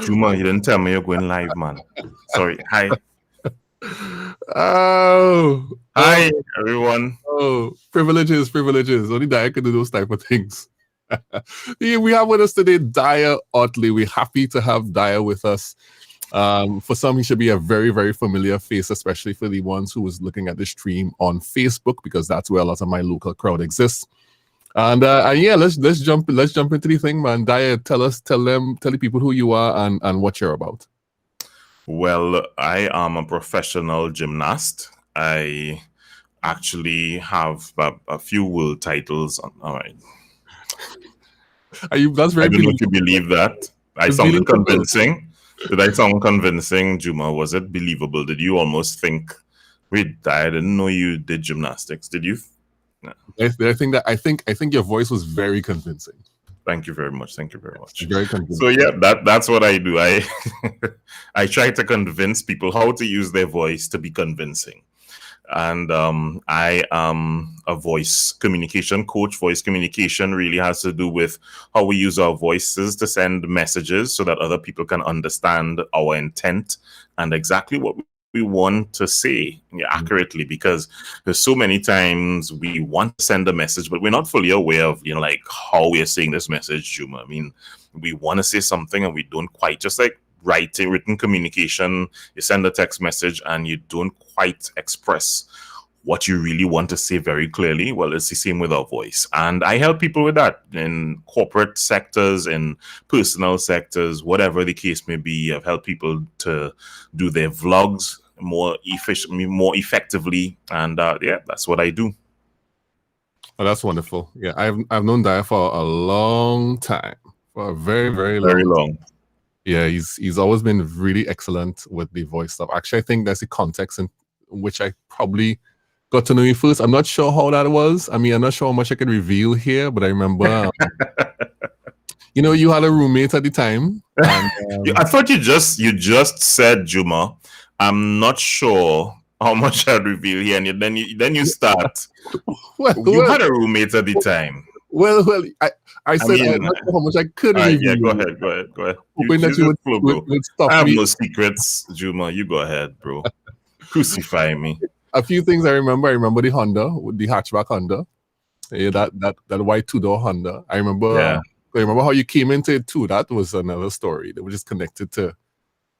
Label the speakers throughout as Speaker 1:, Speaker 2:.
Speaker 1: Juma, you didn't tell me you're going live, man. Sorry. Hi.
Speaker 2: Oh,
Speaker 1: Hi, everyone.
Speaker 2: privileges. Only Daya can do those type of things. Yeah, we have with us today Daya Ottley. We're happy to have Daya with us. For some, he should be a very, very familiar face, especially for the ones who was looking at the stream on Facebook, because that's where a lot of my local crowd exists. And yeah, let's jump into the thing, man. Daya, tell the people who you are and what you're about.
Speaker 1: Well, I am a professional gymnast. I actually have a few world titles. All right.
Speaker 2: That's very
Speaker 1: I don't know if
Speaker 2: believable.
Speaker 1: you believe that. I sounded convincing. Did I sound convincing, Juma? Was it believable? Did you almost think, wait, I didn't know you did gymnastics? Did you?
Speaker 2: No. I think your voice was very convincing.
Speaker 1: Thank you very much. Thank you very much.
Speaker 2: Very convincing.
Speaker 1: So yeah, that's what I do. I try to convince people how to use their voice to be convincing. And I am a voice communication coach. Voice communication really has to do with how we use our voices to send messages so that other people can understand our intent and exactly what we want to say accurately, because there's so many times we want to send a message, but we're not fully aware of, like how we're saying this message, Juma. I mean, we want to say something and we don't quite, just like written communication, you send a text message and you don't quite express what you really want to say very clearly. Well, it's the same with our voice. And I help people with that in corporate sectors, in personal sectors, whatever the case may be. I've helped people to do their vlogs more effectively. And yeah, that's what I do.
Speaker 2: Oh, that's wonderful. Yeah, I've known Daya for a long time. For a very, very long. Yeah, he's always been really excellent with the voice stuff. Actually, I think that's the context in which I probably got to know you first. I'm not sure how that was. I mean, I'm not sure how much I can reveal here, but I remember, you had a roommate at the time. And,
Speaker 1: I thought you just said, Juma, I'm not sure how much I'd reveal here, and then you start. You had a roommate at the time.
Speaker 2: Well, I said I'm not sure how much I could reveal.
Speaker 1: Yeah, go ahead.
Speaker 2: Hoping that you would stop me.
Speaker 1: I have no secrets, Juma. You go ahead, bro. Crucify me.
Speaker 2: A few things I remember. I remember the Honda, the hatchback Honda. Yeah, that white 2-door Honda. I remember.
Speaker 1: Yeah.
Speaker 2: I remember how you came into it too. That was another story. That was just connected to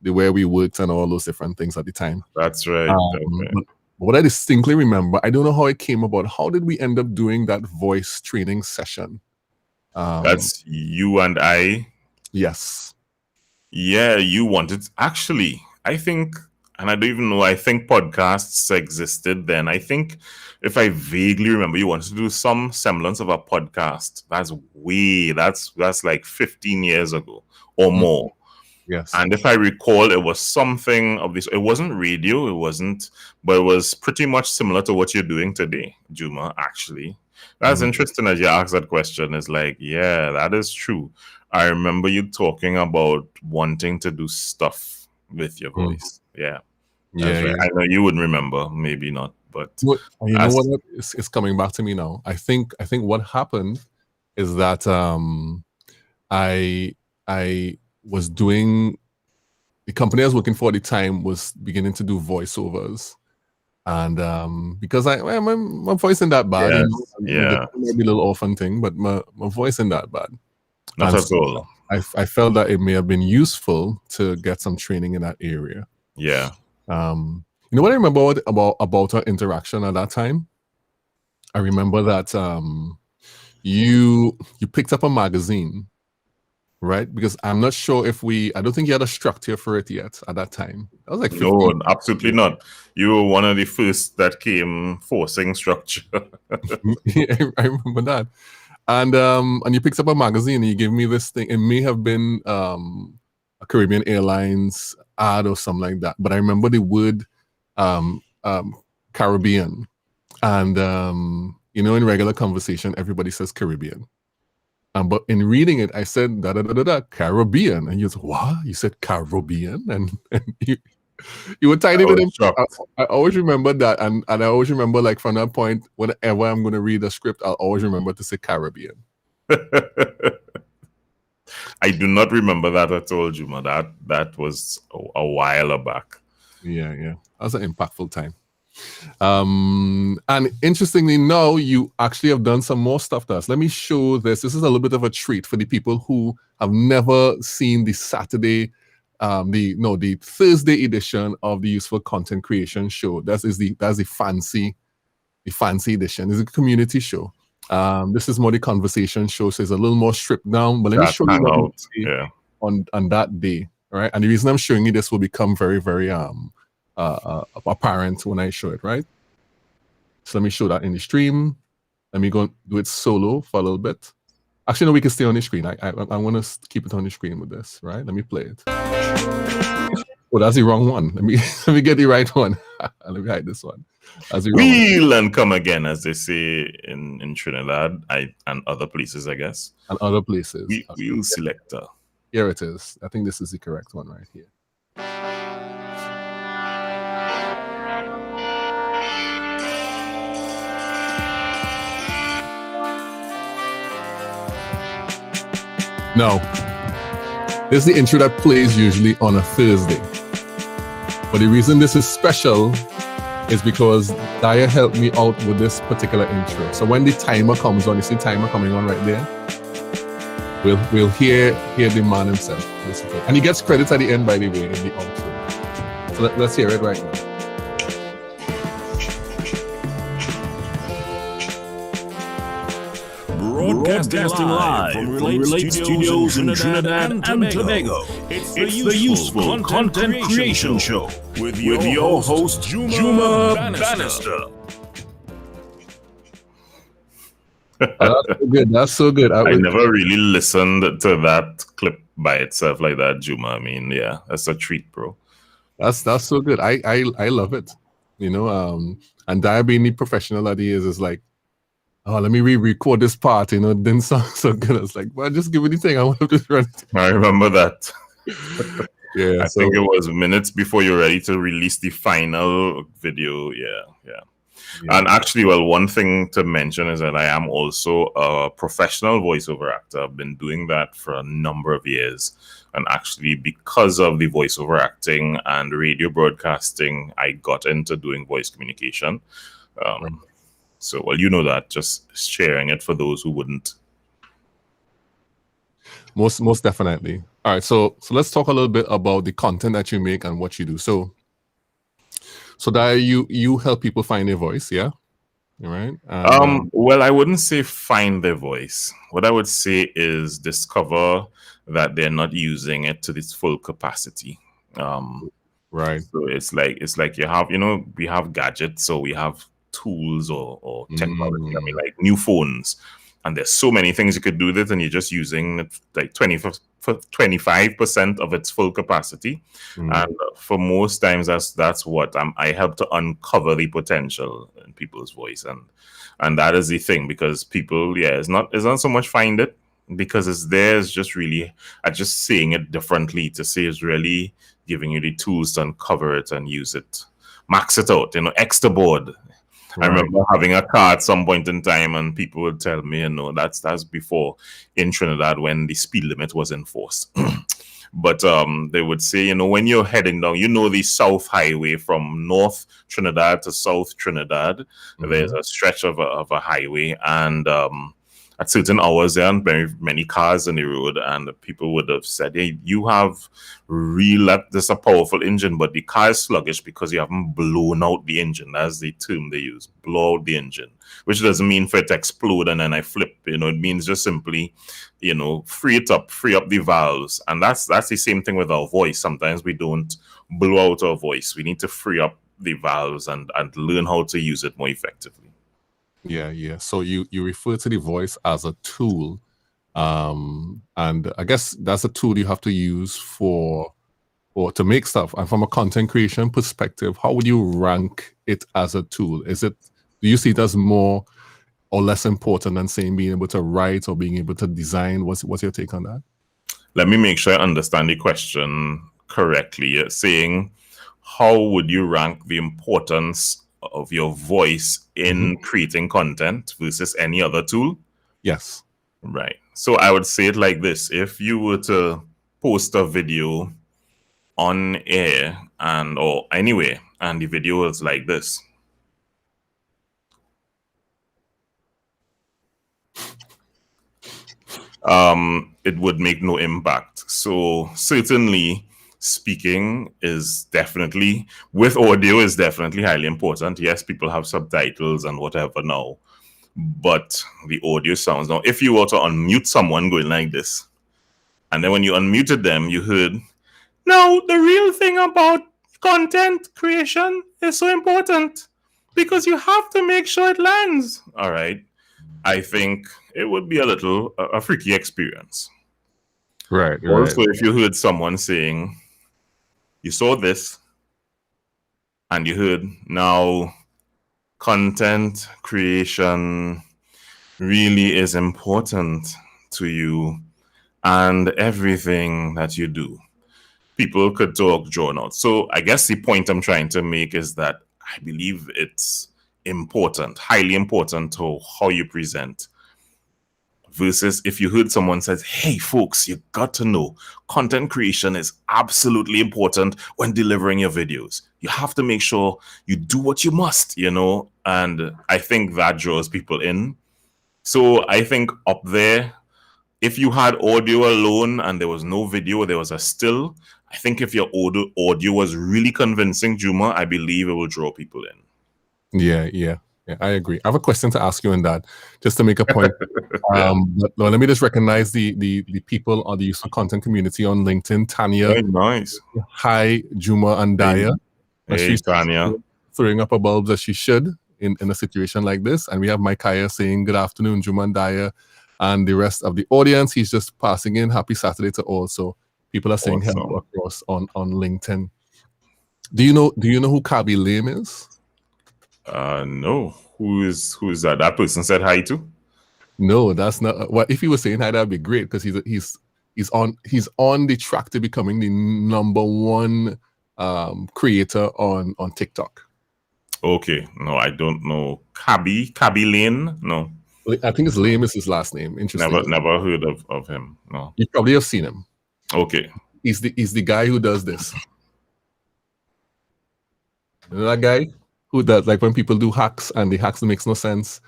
Speaker 2: the way we worked and all those different things at the time.
Speaker 1: That's right.
Speaker 2: But what I distinctly remember, I don't know how it came about. How did we end up doing that voice training session?
Speaker 1: That's you and I.
Speaker 2: Yes.
Speaker 1: Yeah, you wanted. Actually, I think, and I don't even know, I think podcasts existed then. I think, if I vaguely remember, you wanted to do some semblance of a podcast. That's like 15 years ago or more.
Speaker 2: Yes.
Speaker 1: And if I recall, it was something of this. It wasn't radio, but it was pretty much similar to what you're doing today, Juma, actually. That's interesting as you ask that question. It's like, yeah, that is true. I remember you talking about wanting to do stuff with your voice. Yeah. Right. I know you wouldn't remember, maybe not, but
Speaker 2: you know what? It's coming back to me now. I think what happened is that I was doing, the company I was working for at the time was beginning to do voiceovers, and because my voice isn't that bad,
Speaker 1: yeah,
Speaker 2: maybe a little orphan thing, but my voice isn't that bad.
Speaker 1: Not at all.
Speaker 2: I felt that it may have been useful to get some training in that area.
Speaker 1: Yeah.
Speaker 2: You know what I remember about our interaction at that time? I remember that you picked up a magazine, right? Because I'm not sure I don't think you had a structure for it yet at that time. That was like 15.
Speaker 1: No, absolutely not. You were one of the first that came forcing structure.
Speaker 2: Yeah, I remember that. And you picked up a magazine and you gave me this thing. It may have been a Caribbean Airlines ad or something like that. But I remember the word Caribbean. And in regular conversation, everybody says Caribbean. But in reading it, I said Caribbean, and you said, "What? You said Caribbean?" And you were tiny bit. I always remember that, and I always remember, like, from that point, whenever I'm going to read a script, I'll always remember to say Caribbean.
Speaker 1: I do not remember that at all, Juma. That was a while back.
Speaker 2: Yeah. That was an impactful time. And interestingly, now you actually have done some more stuff to us. Let me show this. This is a little bit of a treat for the people who have never seen the Saturday, the Thursday edition of the Useful Content Creation Show. That's the fancy edition. It's a community show. This is more the conversation show, so it's a little more stripped down. But let me show you what on that day, right? And the reason I'm showing you this will become very, very apparent when I show it, right? So let me show that in the stream. Let me go do it solo for a little bit. Actually, no, we can stay on the screen. I want to keep it on the screen with this, right? Let me play it. Oh, that's the wrong one. Let me get the right one. Let me hide this one.
Speaker 1: Wheel and come again, as they say in Trinidad and other places, I guess.
Speaker 2: And other places.
Speaker 1: Wheel selector.
Speaker 2: Here it is. I think this is the correct one right here. No. This is the intro that plays usually on a Thursday. But the reason this is special is because Daya helped me out with this particular intro. So when the timer comes on, you see the timer coming on right there? We'll hear the man himself, basically. And he gets credits at the end, by the way, in the outro. So let's hear it right now.
Speaker 3: Broadcasting live from Relate Studios in Trinidad and Tobago. It's the Useful Content Creation Show with your host, Juma Bannister.
Speaker 2: That's so good.
Speaker 1: I never really listened to that clip by itself like that, Juma. I mean, yeah, that's a treat, bro.
Speaker 2: That's so good. I love it. You know, and Daya being the professional that he is like, oh, let me re-record this part, you know, it didn't sound so good. I was like, well, just give me the thing. I want to just run it.
Speaker 1: I remember that.
Speaker 2: Yeah.
Speaker 1: I think it was minutes before you're ready to release the final video. Yeah. And actually, well, one thing to mention is that I am also a professional voiceover actor. I've been doing that for a number of years. And actually, because of the voiceover acting and radio broadcasting, I got into doing voice communication. So, well, you know that, just sharing it for those who wouldn't.
Speaker 2: Most definitely. All right, so let's talk a little bit about the content that you make and what you do. So that you help people find their voice, yeah? All right.
Speaker 1: Well, I wouldn't say find their voice. What I would say is discover that they're not using it to its full capacity.
Speaker 2: Right.
Speaker 1: So it's like you have, we have gadgets, so we have tools or technology. I mean, like new phones, and there's so many things you could do with it, and you're just using like 25% of its full capacity. And for most times, that's what I help to uncover the potential in people's voice, and that is the thing, because people, it's not so much find it because it's there. It's just really just seeing it differently. To say is really giving you the tools to uncover it and use it, max it out. Extra board. Right. I remember having a car at some point in time, and people would tell me, that's before in Trinidad when the speed limit was enforced. But they would say, when you're heading down, the South Highway from North Trinidad to South Trinidad, there's a stretch of a highway, and at certain hours there aren't very many cars on the road, and people would have said, hey, you have this a powerful engine, but the car is sluggish because you haven't blown out the engine. That's the term they use, blow out the engine, which doesn't mean for it to explode and then I flip. It means just simply, free up the valves. And that's the same thing with our voice. Sometimes we don't blow out our voice. We need to free up the valves and learn how to use it more effectively.
Speaker 2: Yeah. So you refer to the voice as a tool, and I guess that's a tool you have to use or to make stuff. And from a content creation perspective, how would you rank it as a tool? Do you see it as more or less important than saying being able to write or being able to design? What's your take on that?
Speaker 1: Let me make sure I understand the question correctly. You're saying, how would you rank the importance of your voice in creating content versus any other tool?
Speaker 2: Yes.
Speaker 1: Right. So I would say it like this. If you were to post a video on air and or anywhere, and the video is like this, it would make no impact. So certainly speaking is definitely, with audio, is definitely highly important. Yes, people have subtitles and whatever now, but the audio sounds. Now, if you were to unmute someone going like this, and then when you unmuted them, you heard, now the real thing about content creation is so important because you have to make sure it lands. All right. I think it would be a freaky experience.
Speaker 2: Right.
Speaker 1: Also, if you heard someone saying, you saw this, and you heard, now content creation really is important to you and everything that you do, people could talk drawn out. So I guess the point I'm trying to make is that I believe it's important, highly important to how you present. Versus if you heard someone says, hey folks, you got to know content creation is absolutely important when delivering your videos. You have to make sure you do what you must, and I think that draws people in. So I think up there, if you had audio alone and there was no video, there was a still, I think if your audio was really convincing, Juma, I believe it will draw people in.
Speaker 2: Yeah, I agree. I have a question to ask you on that, just to make a point. But let me just recognize the people on the useful content community on LinkedIn. Tanya.
Speaker 1: Very nice.
Speaker 2: Hi, Juma and Daya.
Speaker 1: Hey,
Speaker 2: she's
Speaker 1: Tanya.
Speaker 2: Throwing up her bulbs as she should in a situation like this. And we have Micaiah saying, good afternoon, Juma and Daya. And the rest of the audience, he's just passing in. Happy Saturday to all. So people are saying hello across on LinkedIn. Do you know who Kabi Lame is?
Speaker 1: No. Who is that? That person said hi to?
Speaker 2: No, that's not. Well, if he was saying hi, that'd be great because he's on the track to becoming the #1 creator on TikTok.
Speaker 1: Okay, no, I don't know. Kabi Lane? No.
Speaker 2: I think it's Lame is his last name. Interesting.
Speaker 1: Never heard of him. No.
Speaker 2: You probably have seen him.
Speaker 1: Okay.
Speaker 2: He's the guy who does this. You know that guy who does, like, when people do hacks and the hacks makes no sense.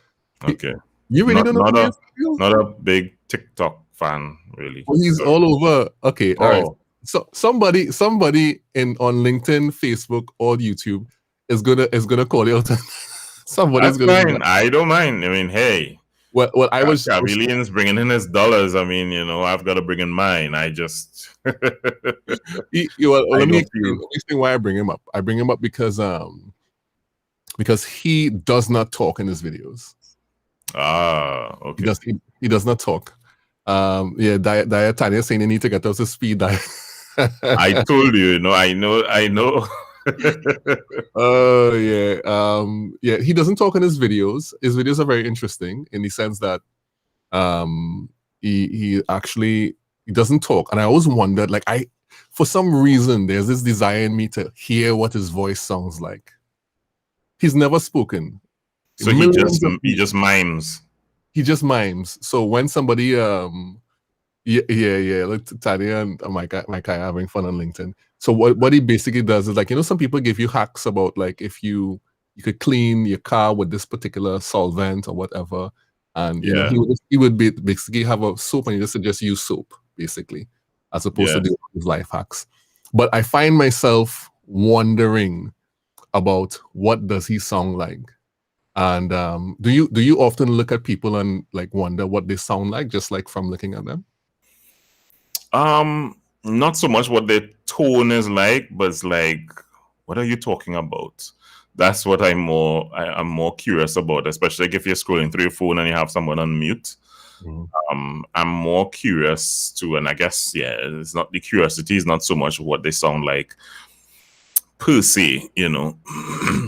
Speaker 1: Okay.
Speaker 2: You really don't know?
Speaker 1: Not a big TikTok fan, really.
Speaker 2: Well, he's all over. Okay, all right. So somebody on LinkedIn, Facebook, or YouTube is gonna call you out. Somebody's
Speaker 1: That's fine. I don't mind. I mean, hey.
Speaker 2: Well, I was
Speaker 1: Kabilean's bringing in his dollars. I mean, I've got to bring in mine. I just.
Speaker 2: Let me explain why I bring him up. I bring him up because he does not talk in his videos.
Speaker 1: Ah, okay.
Speaker 2: He does not talk. Daya Tanya saying you need to get up to speed. I
Speaker 1: told you, I know.
Speaker 2: Oh yeah. He doesn't talk in his videos. His videos are very interesting in the sense that he doesn't talk. And I always wondered, like, for some reason there's this desire in me to hear what his voice sounds like. He's never spoken.
Speaker 1: So he just mimes.
Speaker 2: He just mimes. So when somebody look, Tanya and Micaiah having fun on LinkedIn. So what he basically does is, like, some people give you hacks about, like, if you could clean your car with this particular solvent or whatever, and he would basically have a soap and you just suggest use soap, basically, as opposed to doing his life hacks. But I find myself wondering about what does he sound like, and do you often look at people and, like, wonder what they sound like, just like from looking at them?
Speaker 1: Not so much what their tone is like, but it's like, what are you talking about? That's what I'm more curious about, especially if you're scrolling through your phone and you have someone on mute. Mm-hmm. I'm more curious to, and I guess, it's not, the curiosity is not so much what they sound like per se,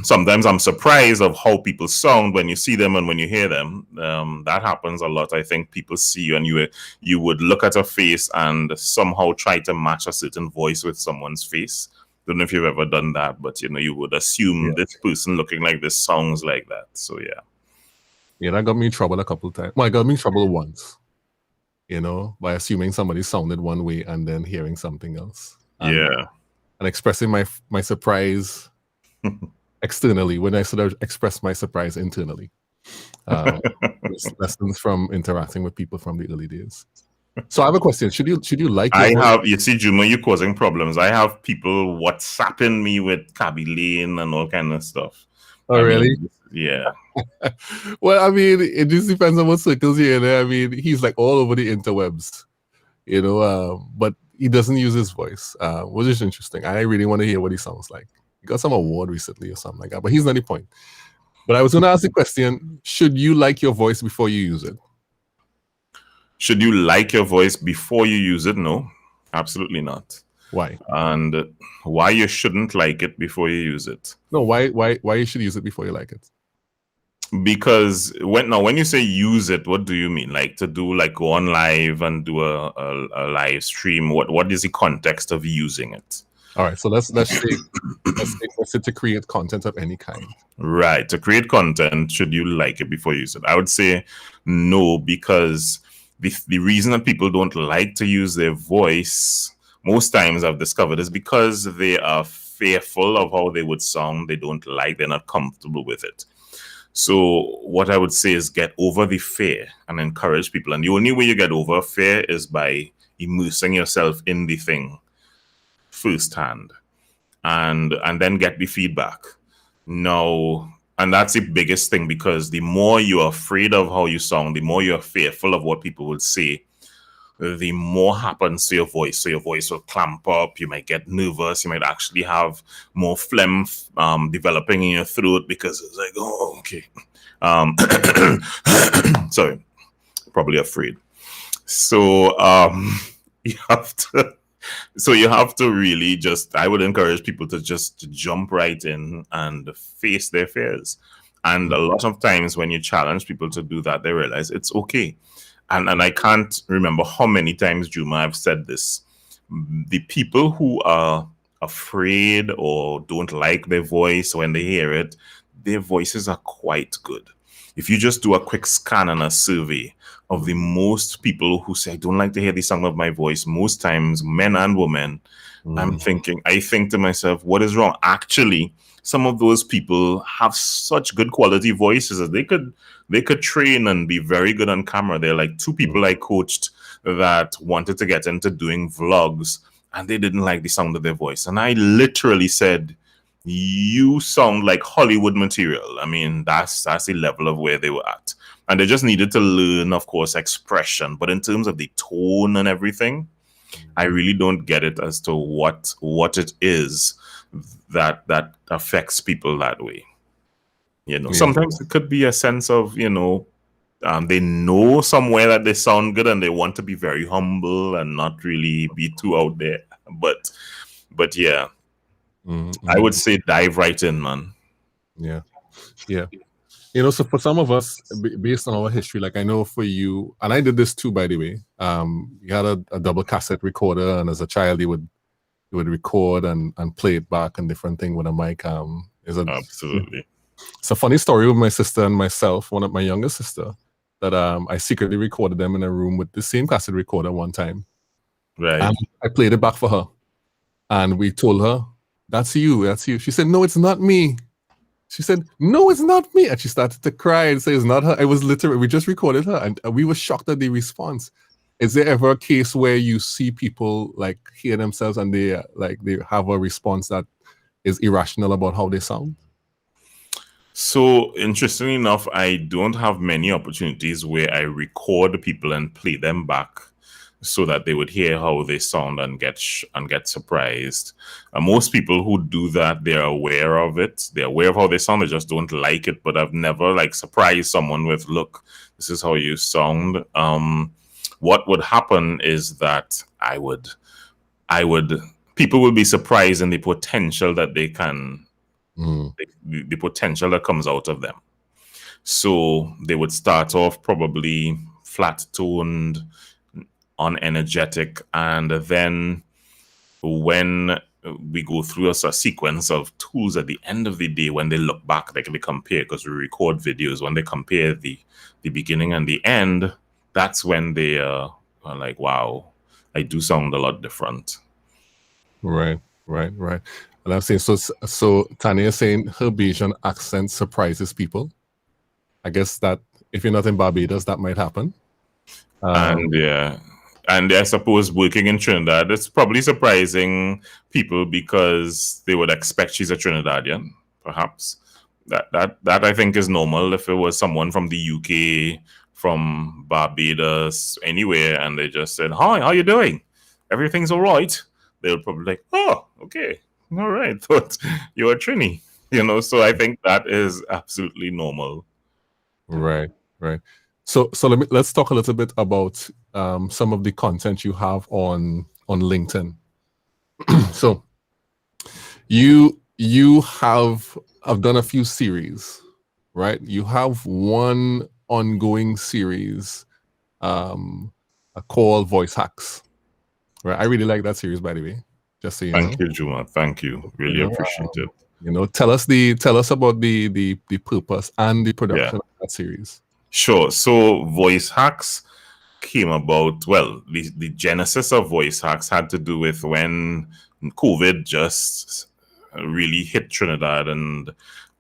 Speaker 1: Sometimes I'm surprised of how people sound when you see them and when you hear them. That happens a lot. I think people see you and you would look at a face and somehow try to match a certain voice with someone's face. Don't know if you've ever done that, but you would assume this person looking like this sounds like that. So
Speaker 2: that got me in trouble a couple of times. Well, it got me in trouble once. by assuming somebody sounded one way and then hearing something else.
Speaker 1: Yeah.
Speaker 2: And expressing my surprise externally when I sort of express my surprise internally. Lessons from interacting with people from the early days. So I have a question. Should you like
Speaker 1: you see, Juma, you're causing problems. I have people WhatsApping me with Cabby Lane and all kind of stuff.
Speaker 2: Oh, really?
Speaker 1: Yeah.
Speaker 2: Well, I mean, it just depends on what circles you're in. I mean, he's like all over the interwebs, but he doesn't use his voice, which is interesting. I really want to hear what he sounds like. He got some award recently or something like that, but he's not the point. But I was going to ask the question, should you like your voice before you use it?
Speaker 1: Should you like your voice before you use it? No, absolutely not.
Speaker 2: Why?
Speaker 1: And why you shouldn't like it before you use it?
Speaker 2: No, why you should use it before you like it?
Speaker 1: Because when you say use it, what do you mean? Like to do go on live and do a live stream? What is the context of using it?
Speaker 2: All right, so let's say to create content of any kind.
Speaker 1: Right, to create content, should you like it before you use it? I would say no, because the reason that people don't like to use their voice most times I've discovered is because they are fearful of how they would sound. They don't like, they're not comfortable with it. So what I would say is get over the fear and encourage people. And the only way you get over fear is by immersing yourself in the thing firsthand and then get the feedback. No. And that's the biggest thing, because the more you're afraid of how you sound, the more you're fearful of what people will say, the more happens to your voice. So your voice will clamp up. You might get nervous. You might actually have more phlegm developing in your throat because it's like, oh, okay. Sorry, probably afraid. So you have to really just, I would encourage people to just jump right in and face their fears. And a lot of times when you challenge people to do that, they realize it's okay. And I can't remember how many times, Juma, I've said this. The people who are afraid or don't like their voice when they hear it, their voices are quite good. If you just do a quick scan and a survey of the most people who say, I don't like to hear the sound of my voice, most times men and women, I think to myself, what is wrong? Actually, some of those people have such good quality voices that they could train and be very good on camera. They're like two people I coached that wanted to get into doing vlogs, and they didn't like the sound of their voice. And I literally said, you sound like Hollywood material. I mean, that's the level of where they were at. And they just needed to learn, of course, expression. But in terms of the tone and everything, I really don't get it as to what it is that affects people that way. Sometimes it could be a sense of, they know somewhere that they sound good and they want to be very humble and not really be too out there. But yeah, I would say dive right in, man.
Speaker 2: Yeah. So for some of us, based on our history, like I know for you, and I did this too, by the way, you had a double cassette recorder, and as a child, you would record and play it back and different thing with a mic.
Speaker 1: Absolutely.
Speaker 2: It's a funny story with my sister and myself, one of my younger sister, that I secretly recorded them in a room with the same cassette recorder one time.
Speaker 1: Right.
Speaker 2: And I played it back for her. And we told her, that's you. She said, no, it's not me. She said, no, it's not me. And she started to cry and say, it's not her. It was literally, we just recorded her. And we were shocked at the response. Is there ever a case where you see people like hear themselves and they have a response that is irrational about how they sound?
Speaker 1: So interestingly enough, I don't have many opportunities where I record people and play them back so that they would hear how they sound and get surprised. Most people who do that, they're aware of it. They're aware of how they sound. They just don't like it. But I've never surprised someone with, look, this is how you sound. What would happen is that people will be surprised in the potential that they can, the potential that comes out of them. So they would start off probably flat-toned, unenergetic, and then when we go through a sequence of tools at the end of the day, when they look back, they compare, because we record videos, when they compare the beginning and the end, that's when they I'm like, wow, I do sound a lot different.
Speaker 2: Right. And I'm saying so Tanya is saying her Bayesian accent surprises people. I guess that if you're not in Barbados, that might happen.
Speaker 1: And yeah, and I suppose working in Trinidad, it's probably surprising people because they would expect she's a Trinidadian, perhaps. That I think is normal. If it was someone from the UK, from Barbados, anywhere, and they just said, "Hi, how you doing? Everything's all right," they'll probably like, "Oh, okay, all right." Thought you're a Trini, So I think that is absolutely normal.
Speaker 2: Right. So let's talk a little bit about some of the content you have on LinkedIn. So you have done a few series, right? You have one ongoing series called Voice Hacks. Right. I really like that series, by the way. Just so you know.
Speaker 1: Thank you, Juma. Thank you. Really appreciate it.
Speaker 2: Tell us about the purpose and the production of that series.
Speaker 1: Sure. So Voice Hacks came about. Well, the genesis of Voice Hacks had to do with when COVID just really hit Trinidad, and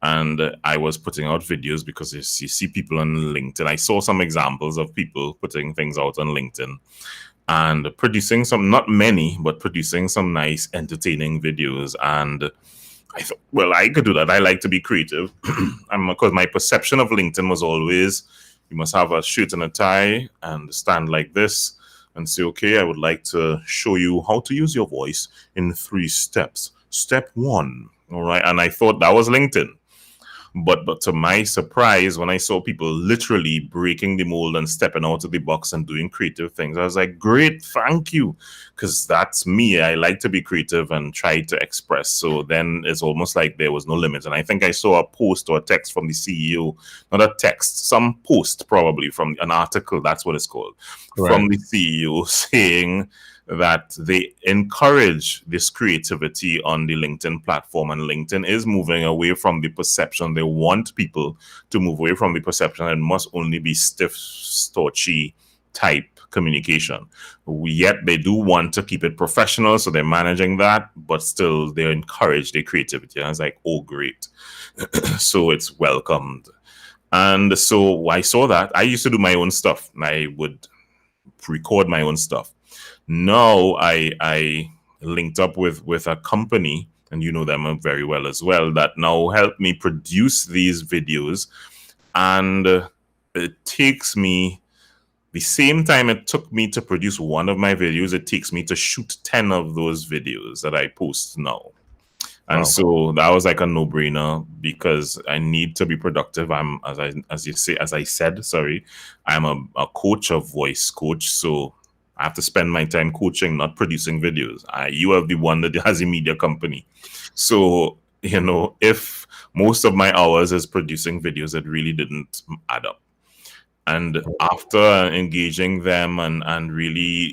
Speaker 1: I was putting out videos because you see people on LinkedIn. I saw some examples of people putting things out on LinkedIn and producing some, not many, but producing some nice, entertaining videos. And I thought, well, I could do that. I like to be creative. Because my perception of LinkedIn was always, you must have a shirt and a tie and stand like this and say, okay, I would like to show you how to use your voice in 3 steps. Step 1. All right. And I thought that was LinkedIn. But to my surprise, when I saw people literally breaking the mold and stepping out of the box and doing creative things, I was like, great, thank you. Because that's me. I like to be creative and try to express. So then it's almost like there was no limit. And I think I saw a post or a text from the CEO, not a text, some post probably from an article, that's what it's called, from the CEO saying that they encourage this creativity on the LinkedIn platform, and LinkedIn is moving away from the perception. They want people to move away from the perception it must only be stiff, starchy type communication. Yet they do want to keep it professional, so they're managing that, but still they encourage the creativity. And I was like, oh, great. So it's welcomed. And so I saw that. I used to do my own stuff. I would record my own stuff. Now I linked up with a company, and you know them very well as well, that now help me produce these videos. And it takes me the same time it took me to produce one of my videos, it takes me to shoot 10 of those videos that I post now. And so that was like a no-brainer because I need to be productive. I'm, as I said, I'm a coach, a voice coach. So I have to spend my time coaching, not producing videos. You are the one that has a media company. So, if most of my hours is producing videos, it really didn't add up. And after engaging them and really,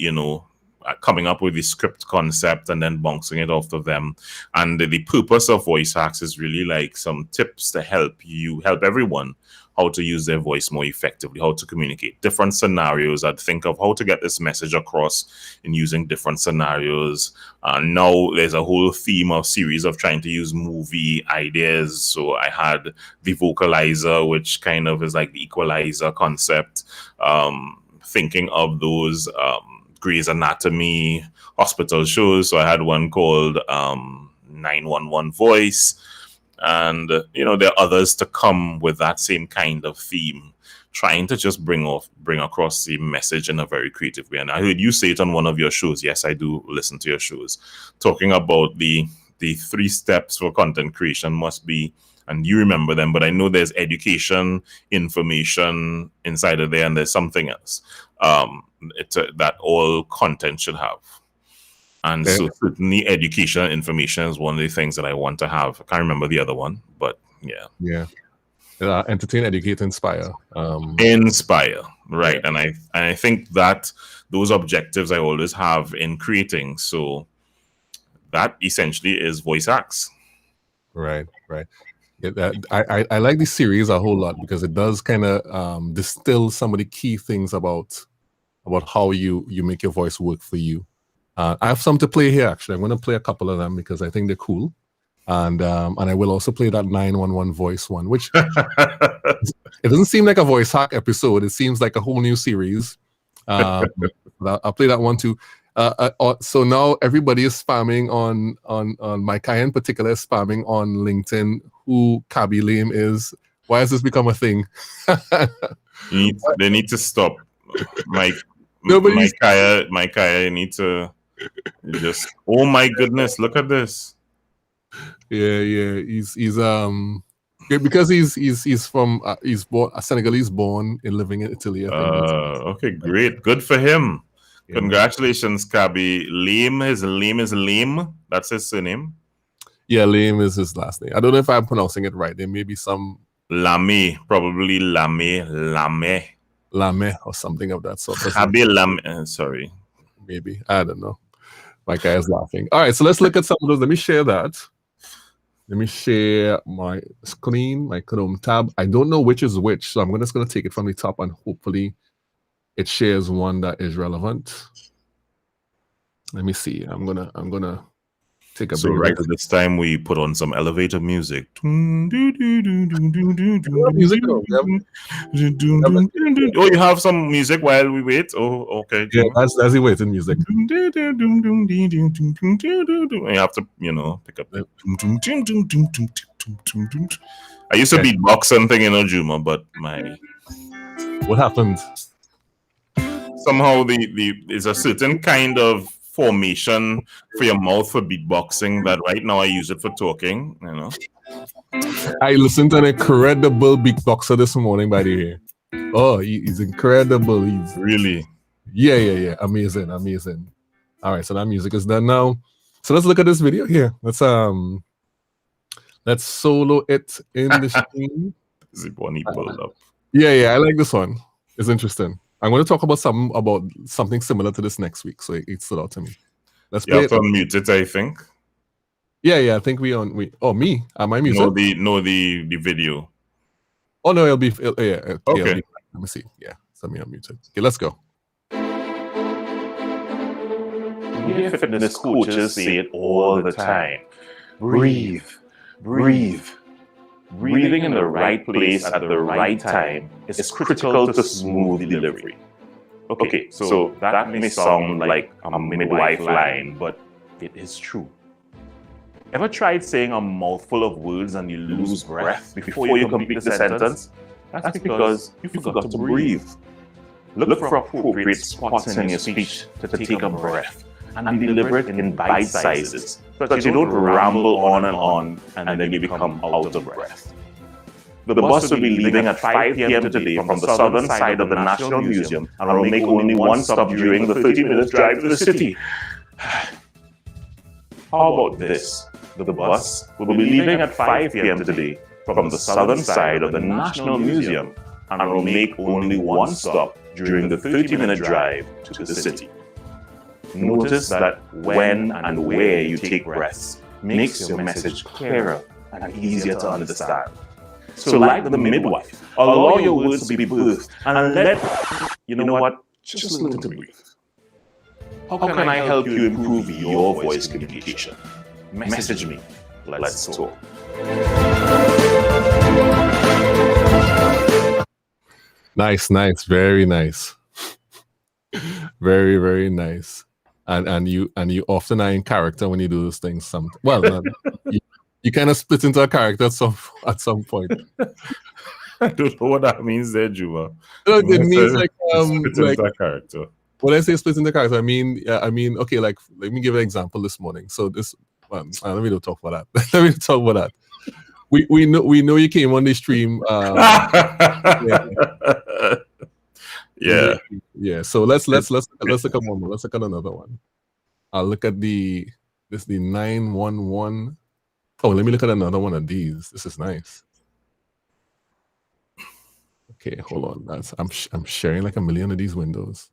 Speaker 1: coming up with the script concept and then bouncing it off of them. And the purpose of Voice Hacks is really like some tips to help everyone how to use their voice more effectively, how to communicate different scenarios. I'd think of how to get this message across in using different scenarios. Now there's a whole theme of series of trying to use movie ideas. So I had the vocalizer, which kind of is like the equalizer concept. Thinking of those Grey's Anatomy hospital shows. So I had one called 911 Voice. And, there are others to come with that same kind of theme, trying to just bring across the message in a very creative way. And I heard you say it on one of your shows. Yes, I do listen to your shows, talking about the 3 steps for content creation must be, and you remember them, but I know there's education, information inside of there, and there's something else that all content should have. And so certainly education and information is one of the things that I want to have. I can't remember the other one, but yeah.
Speaker 2: Yeah. Entertain, educate, inspire.
Speaker 1: Inspire, right. Yeah. And I think that those objectives I always have in creating. So that essentially is Voice Hacks.
Speaker 2: Right. Yeah, I like this series a whole lot because it does kind of distill some of the key things about about how you make your voice work for you. I have some to play here. Actually, I'm going to play a couple of them because I think they're cool, and I will also play that 911 voice one, which it doesn't seem like a voice hack episode. It seems like a whole new series. I'll play that one too. So now everybody is spamming on my Kai in particular is spamming on LinkedIn who Kabi Lame is. Why has this become a thing?
Speaker 1: They need to stop. My Kaya need to just. Oh my goodness! Look at this.
Speaker 2: Yeah. He's because he's from he's born Senegalese born and living in Italy.
Speaker 1: Okay, great, good for him. Yeah. Congratulations, Kabi. Lame is Lame. That's his surname.
Speaker 2: Yeah, Lame is his last name. I don't know if I'm pronouncing it right. There may be some
Speaker 1: Lame, probably Lame
Speaker 2: or something of that sort.
Speaker 1: Kabi Lame. Sorry,
Speaker 2: maybe I don't know. My guy is laughing. All right, so let's look at some of those. Let me share that. Let me share my screen, my Chrome tab. I don't know which is which, so I'm just going to take it from the top and hopefully it shares one that is relevant. Let me see. I'm gonna take a.
Speaker 1: So right at this time, we put on some elevator music.
Speaker 2: Music.
Speaker 1: Oh, you have some music while we wait. Oh, okay.
Speaker 2: Yeah, that's the waiting music.
Speaker 1: You have to, pick up. I used to beatbox something, Juma, but
Speaker 2: what happened?
Speaker 1: Somehow there's a certain kind of formation for your mouth for beatboxing that right now I use it for talking.
Speaker 2: I listened to an incredible beatboxer this morning, by the way. Oh, he's incredible. He's
Speaker 1: really.
Speaker 2: Yeah. Amazing. All right, so that music is done now. So let's look at this video here. Let's solo it in the stream.
Speaker 1: Is it one he pulled up?
Speaker 2: Yeah. I like this one. It's interesting. I'm going to talk about something similar to this next week, so it stood out to me. Let's play
Speaker 1: you have to unmute it, I think.
Speaker 2: Yeah. I think me. Am I muted?
Speaker 1: No, the video.
Speaker 2: Oh no, it'll be. Yeah.
Speaker 1: Okay.
Speaker 2: Let me see. Yeah, so me unmuted. Okay, let's go.
Speaker 4: You hear fitness coaches say it all the time. Breathe. Breathing in the right place at the right time is critical to smooth delivery. Okay, so that may sound like a midwife line, but it is true. Ever tried saying a mouthful of words and you lose breath before you complete the sentence? That's because you forgot to breathe. Look for appropriate spots in your speech to take a breath and deliver it in bite sizes so that you don't ramble on and then you become out of breath. The bus will be leaving at 5 p.m. today from the southern side of the National Museum and will make only one stop during the 30-minute drive to the city. How about this? The bus will be leaving at 5 p.m. today from the southern side of the National Museum and will make only one stop during the 30-minute drive to the city. Notice that when and where you take breaths makes your message clearer and easier to understand. So like the midwife, allow your words to be birthed and let, just learn to breathe. How can I help you improve your voice communication? Message me. Let's talk.
Speaker 2: Nice. Very nice. Very, very nice. And you often are in character when you do those things. You kind of split into a character at some point.
Speaker 1: I don't know what that means there, Juma.
Speaker 2: No, it means like
Speaker 1: split into a character.
Speaker 2: When I say split into character, I mean okay, like let me give an example this morning. So this let me not talk about that. Let me talk about that. We know you came on the stream. Yeah. So let's look at one more. Let's look at another one. I'll look at the 911. Oh, let me look at another one of these. This is nice. Okay, hold on. I'm sharing like a million of these windows.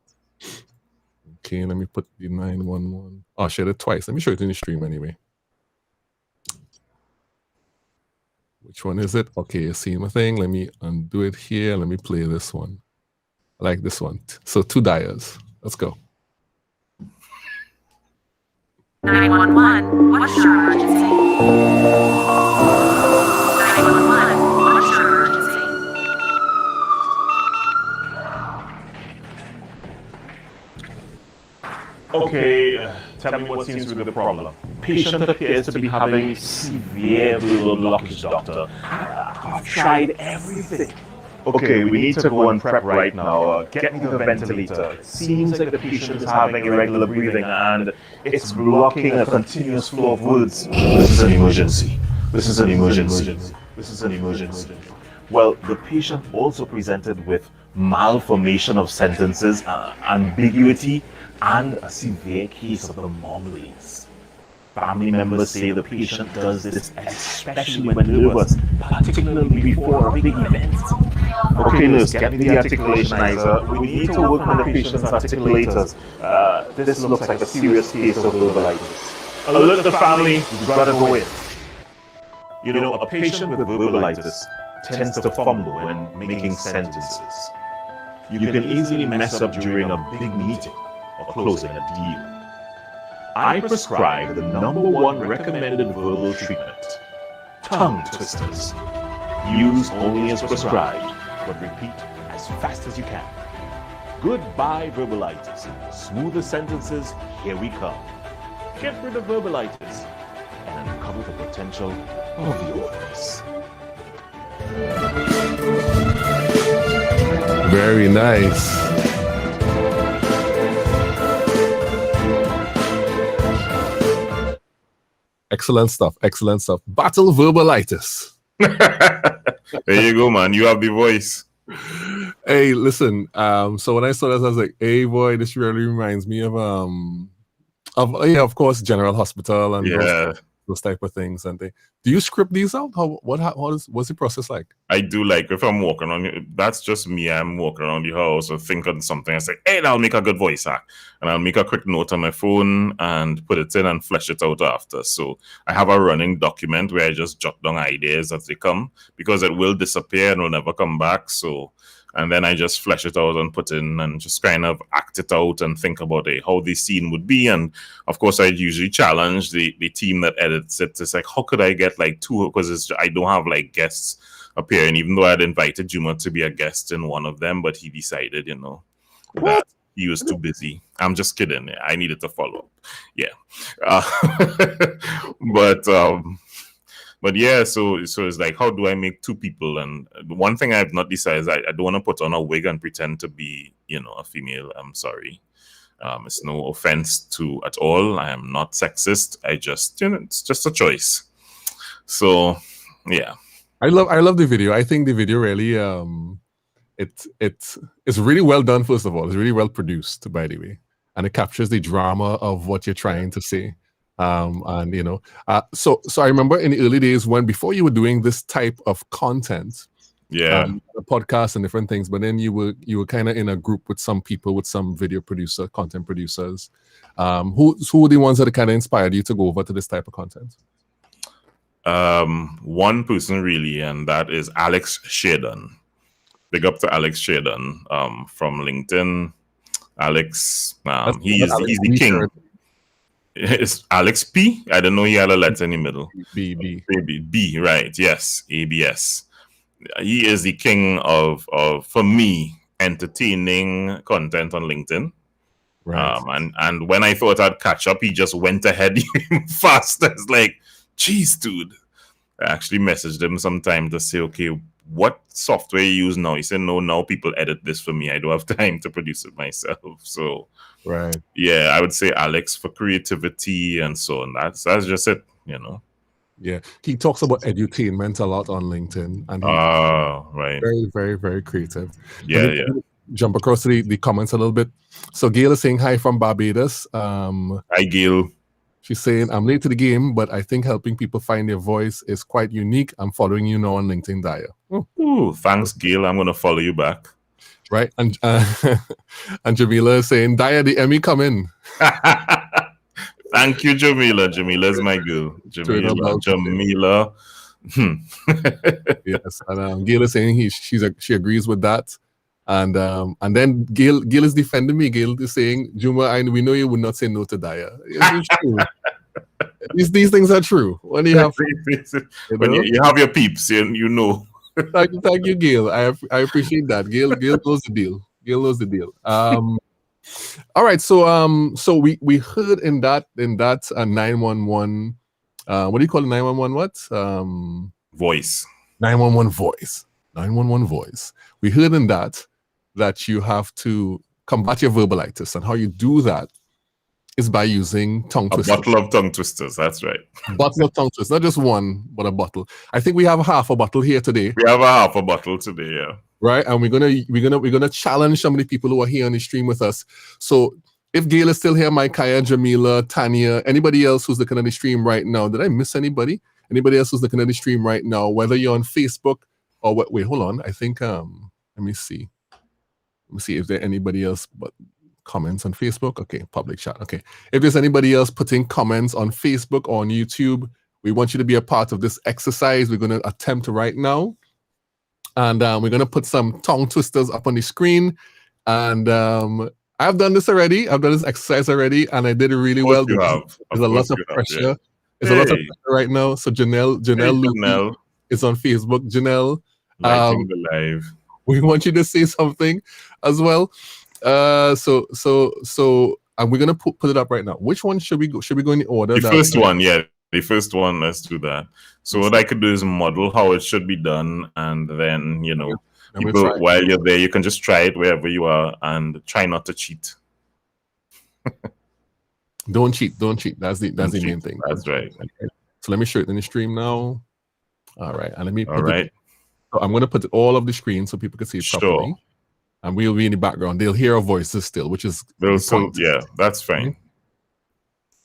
Speaker 2: Okay, let me put the 911. Oh, I shared it twice. Let me show it in the stream anyway. Which one is it? Okay, you see my thing. Let me undo it here. Let me play this one. I like this one. So 2 Dayas. Let's go.
Speaker 5: 911, what's your emergency? 911, what's your emergency?
Speaker 4: Okay, tell me what seems to be the problem. Patient appears to be having severe verbal blockage, doctor. I've tried everything. Okay, we need to go and prep right now. Get me the ventilator. It seems like the patient is having irregular breathing and it's blocking a continuous flow of words. This is an emergency. This is an emergency. This is an emergency. Well, the patient also presented with malformation of sentences, ambiguity, and a severe case of the mumblies. Family members say the patient does this especially when nervous, particularly before a big event. Okay, nurse, get me the articulationizer. We need to work on the patient's articulators. This looks like a serious case of verbalitis. Alert the family, we've got to go in. You know, a patient with verbalitis tends to fumble when making sentences. You can easily mess up during a big meeting or closing a deal. I prescribe the #1 recommended verbal treatment, tongue twisters. Use only as prescribed, but repeat as fast as you can. Goodbye verbalitis. Smoother sentences, here we come. Get rid of verbalitis and uncover the potential of the audience.
Speaker 2: Very nice. Excellent stuff. Excellent stuff. Battle verbalitis.
Speaker 1: There you go, man. You have the voice.
Speaker 2: Hey, listen. So when I saw this, I was like, "Hey, boy, this really reminds me of of course, General Hospital and those type of things." And do you script these out? What's the process like?
Speaker 1: I do, like, if I'm walking around, that's just me. I'm walking around the house or thinking something. I say, hey, that'll make a good voice hack. And I'll make a quick note on my phone and put it in and flesh it out after. So I have a running document where I just jot down ideas as they come, because it will disappear and will never come back. So, and then I just flesh it out and put in and just kind of act it out and think about how the scene would be. And of course, I usually challenge the team that edits it. It's like, how could I get like 2? Because I don't have like guests appearing, even though I'd invited Juma to be a guest in one of them, but he decided, that he was too busy. I'm just kidding. I needed to follow up. Yeah. But yeah, so it's like, how do I make 2 people? And one thing I've not decided is I don't want to put on a wig and pretend to be, a female. I'm sorry. It's no offense to at all. I am not sexist. I just, it's just a choice. So, yeah.
Speaker 2: I love the video. I think the video really, it's really well done. First of all, it's really well produced, by the way, and it captures the drama of what you're trying to say. So I remember in the early days before you were doing this type of content, the podcast and different things, but then you were kind of in a group with some people, with some content producers. Who were the ones that kind of inspired you to go over to this type of content?
Speaker 1: One person really, and that is Alex Sheridan. Big up to Alex Sheridan from LinkedIn. Alex, he's the king. It's Alex P. I don't know he had a letter in the middle. B, right? Yes, ABS. He is the king of for me, entertaining content on LinkedIn. Right. And when I thought I'd catch up, he just went ahead fast. It's like, geez, dude. I actually messaged him sometime to say, okay, what software you use now? He said, no, now people edit this for me. I don't have time to produce it myself. So,
Speaker 2: right.
Speaker 1: Yeah, I would say Alex for creativity and so on. That's just it,
Speaker 2: Yeah, he talks about edutainment a lot on LinkedIn, and
Speaker 1: right,
Speaker 2: very, very, very creative.
Speaker 1: Yeah.
Speaker 2: Jump across to the comments a little bit. So Gail is saying hi from Barbados.
Speaker 1: Hi, Gail.
Speaker 2: She's saying, I'm late to the game, but I think helping people find their voice is quite unique. I'm following you now on LinkedIn, Daya.
Speaker 1: Ooh, thanks, Gail. I'm going to follow you back.
Speaker 2: Right. And and Jamila is saying, Daya, the Emmy come in.
Speaker 1: Thank you, Jamila. Jamila's my girl. Jamila.
Speaker 2: Yes. And Gail is saying she agrees with that. And then Gail is defending me. Gail is saying, Juma, we know you would not say no to Daya. It's true. These things are true. When you have,
Speaker 1: when you have your peeps, you know.
Speaker 2: Thank you, Gail. I appreciate that. Gail knows the deal. Gail knows the deal. All right. So we heard in that 911. What do you call it? 911 what?
Speaker 1: Voice.
Speaker 2: 911 voice. 911 voice. We heard in that you have to combat your verbalitis, and how you do that is by using tongue twisters.
Speaker 1: A bottle of tongue twisters. That's right.
Speaker 2: Bottle of tongue twisters, not just one, but a bottle. I think we have half a bottle here today.
Speaker 1: We have a half a bottle today, yeah.
Speaker 2: Right, and we're gonna challenge some of the people who are here on the stream with us. So if Gail is still here, Micaiah, Jamila, Tanya, anybody else who's looking at the stream right now, did I miss anybody? Anybody else who's looking at the stream right now, whether you're on Facebook or what? Wait, hold on. I think let me see. Let me see if there's anybody else but comments on Facebook. Okay, public chat. Okay, if there's anybody else putting comments on Facebook or on YouTube, we want you to be a part of this exercise we're going to attempt right now. And we're going to put some tongue twisters up on the screen. And I've done this already. I've done this exercise already, and I did it really well. There's a lot of pressure. Yeah. There's a lot of pressure right now. So Janelle is on Facebook. Janelle,
Speaker 1: lighting the live.
Speaker 2: We want you to say something as well. So we're gonna put it up right now. Which one should we go? Should we go in the order?
Speaker 1: The first one, yeah. The first one, let's do that. So what I could do is model how it should be done, and then people, while you're there, you can just try it wherever you are, and try not to cheat.
Speaker 2: Don't cheat. That's the main thing.
Speaker 1: That's right.
Speaker 2: So let me show it in the stream now. All right, and let me.
Speaker 1: All right.
Speaker 2: So I'm going to put it all of the screen so people can see it properly. Sure. And we'll be in the background. They'll hear our voices still, which is
Speaker 1: yeah, that's fine. Mm-hmm.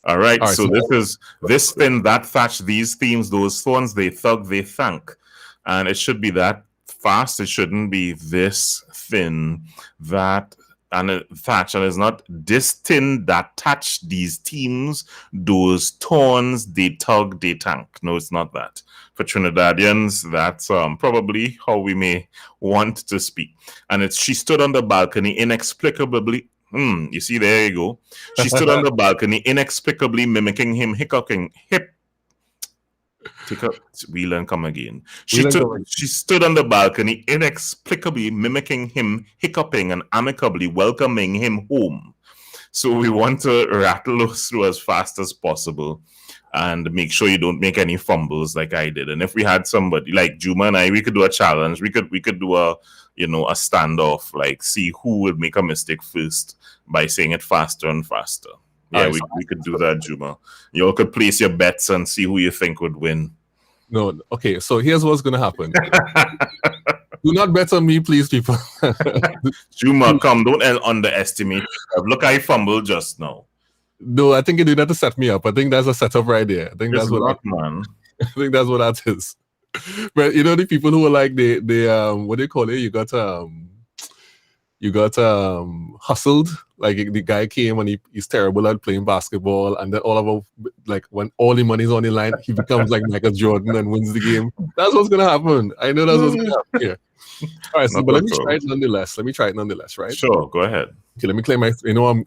Speaker 1: All right, so this is this thin, that thatch, these themes, those thorns, they thug, they thank. And it should be that fast. It shouldn't be this thin, that and thatch. And it's not this thin, that touch, these themes, those thorns, they tug, they thank. No, it's not that. For Trinidadians, that's probably how we may want to speak. And it's, she stood on the balcony inexplicably. You see, there you go. She stood on the balcony inexplicably mimicking him hiccuping. Take up, wheel and come again. She stood on the balcony inexplicably mimicking him hiccuping and amicably welcoming him home. So we want to rattle those through as fast as possible. And make sure you don't make any fumbles like I did. And if we had somebody like Juma and I, we could do a challenge. We could do a standoff, like see who would make a mistake first by saying it faster and faster. Yeah, right, we could do that, Juma. You all could place your bets and see who you think would win.
Speaker 2: No, okay. So here's what's gonna happen. Do not bet on me, please, people.
Speaker 1: Juma, come, don't underestimate. Look, I fumbled just now.
Speaker 2: No, I think you did that to set me up. I think that's a setup right there. I think that's what
Speaker 1: man.
Speaker 2: I think that's what that is. But you know the people who are like they what do you call it? You got hustled. Like the guy came and he's terrible at playing basketball, and then all of a, like when all the money's on the line, he becomes like Michael Jordan and wins the game. That's what's gonna happen. I know that's what's gonna happen here. All right, so, but let me try it nonetheless. Right?
Speaker 1: Sure, go ahead.
Speaker 2: Okay, let me clear my. You know, I'm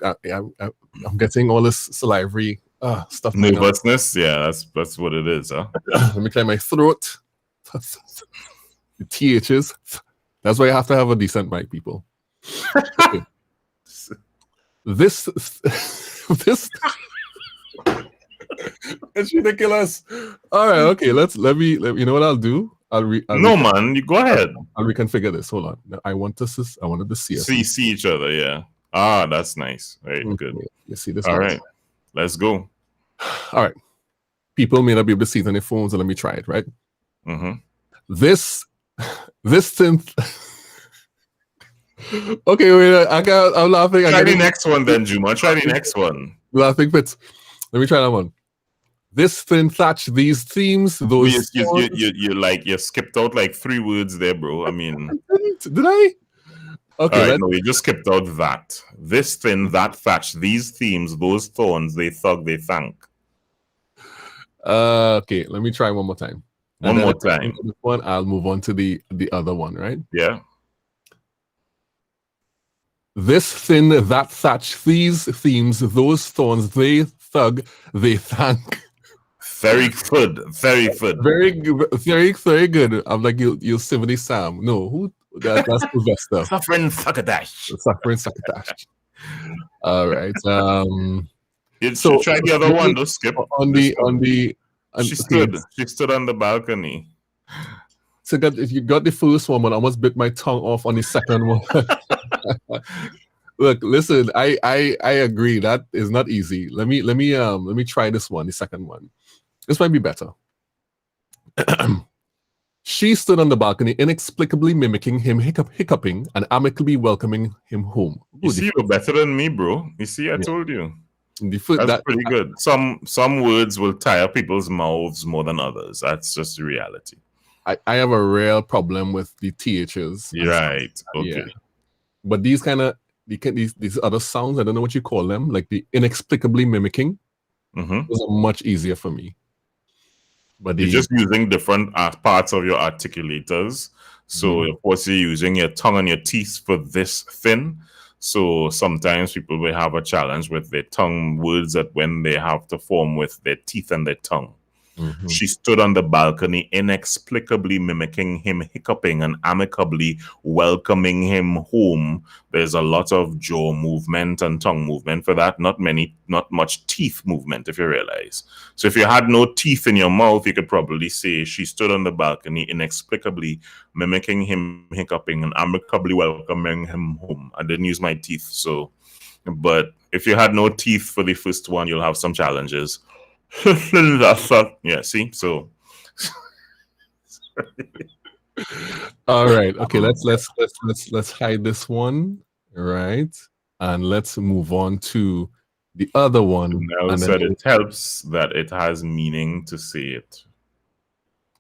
Speaker 2: getting all this salivary stuff.
Speaker 1: Nervousness, yeah, that's what it is, huh?
Speaker 2: Let me clear my throat. The THs. That's why you have to have a decent mic, people. Okay. This it's ridiculous. All right, okay. Let me. You know what I'll do?
Speaker 1: Man, you go ahead.
Speaker 2: I'll reconfigure this. Hold on. I wanted to see us.
Speaker 1: See each other. Yeah. Ah, that's nice. Very good.
Speaker 2: You see this?
Speaker 1: All right, let's go.
Speaker 2: All right. People may not be able to see it on their phones, so let me try it. Right.
Speaker 1: Mm-hmm.
Speaker 2: This synth. Okay, wait. I'm laughing.
Speaker 1: Try the next one, then, Juma. Try the next one.
Speaker 2: Laughing fits. Let me try that one. This thin thatch, these themes, those.
Speaker 1: You skipped out like 3 words there, bro. I mean,
Speaker 2: did I? Okay.
Speaker 1: Right, no, you just skipped out that. This thin, that thatch, these themes, those thorns, they thug, they thank.
Speaker 2: Okay, let me try one more time.
Speaker 1: One more time.
Speaker 2: This one, I'll move on to the other one, right?
Speaker 1: Yeah.
Speaker 2: This thin, that thatch, these themes, those thorns, they thug, they thank.
Speaker 1: Very good. Very good.
Speaker 2: Very good. I'm like you Symphony Sam. No, who that's Sylvester.
Speaker 1: Suffering Succotash.
Speaker 2: Suffering Succotash. All right.
Speaker 1: So try the other one, though, Skip. She stood on the balcony.
Speaker 2: So if you got the first one, but I almost bit my tongue off on the second one. Look, listen, I agree. That is not easy. Let me try this one, the second one. This might be better. She stood on the balcony, inexplicably mimicking him hiccuping and amicably welcoming him home.
Speaker 1: You see, you're better than me, bro. You see, I told you.
Speaker 2: That's
Speaker 1: pretty good. Some words will tire people's mouths more than others. That's just the reality.
Speaker 2: I have a real problem with the THs.
Speaker 1: Right. Okay.
Speaker 2: Yeah. But these other sounds, I don't know what you call them, like the inexplicably mimicking, those are much easier for me. But
Speaker 1: you're just using different parts of your articulators. So of course you're using your tongue and your teeth for this thin. So sometimes people will have a challenge with their tongue words that when they have to form with their teeth and their tongue. She stood on the balcony, inexplicably mimicking him hiccuping and amicably welcoming him home. There's a lot of jaw movement and tongue movement for that. Not much teeth movement, if you realize. So if you had no teeth in your mouth, you could probably say she stood on the balcony, inexplicably mimicking him hiccuping and amicably welcoming him home. I didn't use my teeth, so. But if you had no teeth for the first one, you'll have some challenges. Yeah, see, so
Speaker 2: all right, okay, let's hide this one, right, and let's move on to the other one.
Speaker 1: Janelle said it helps that it has meaning to say it.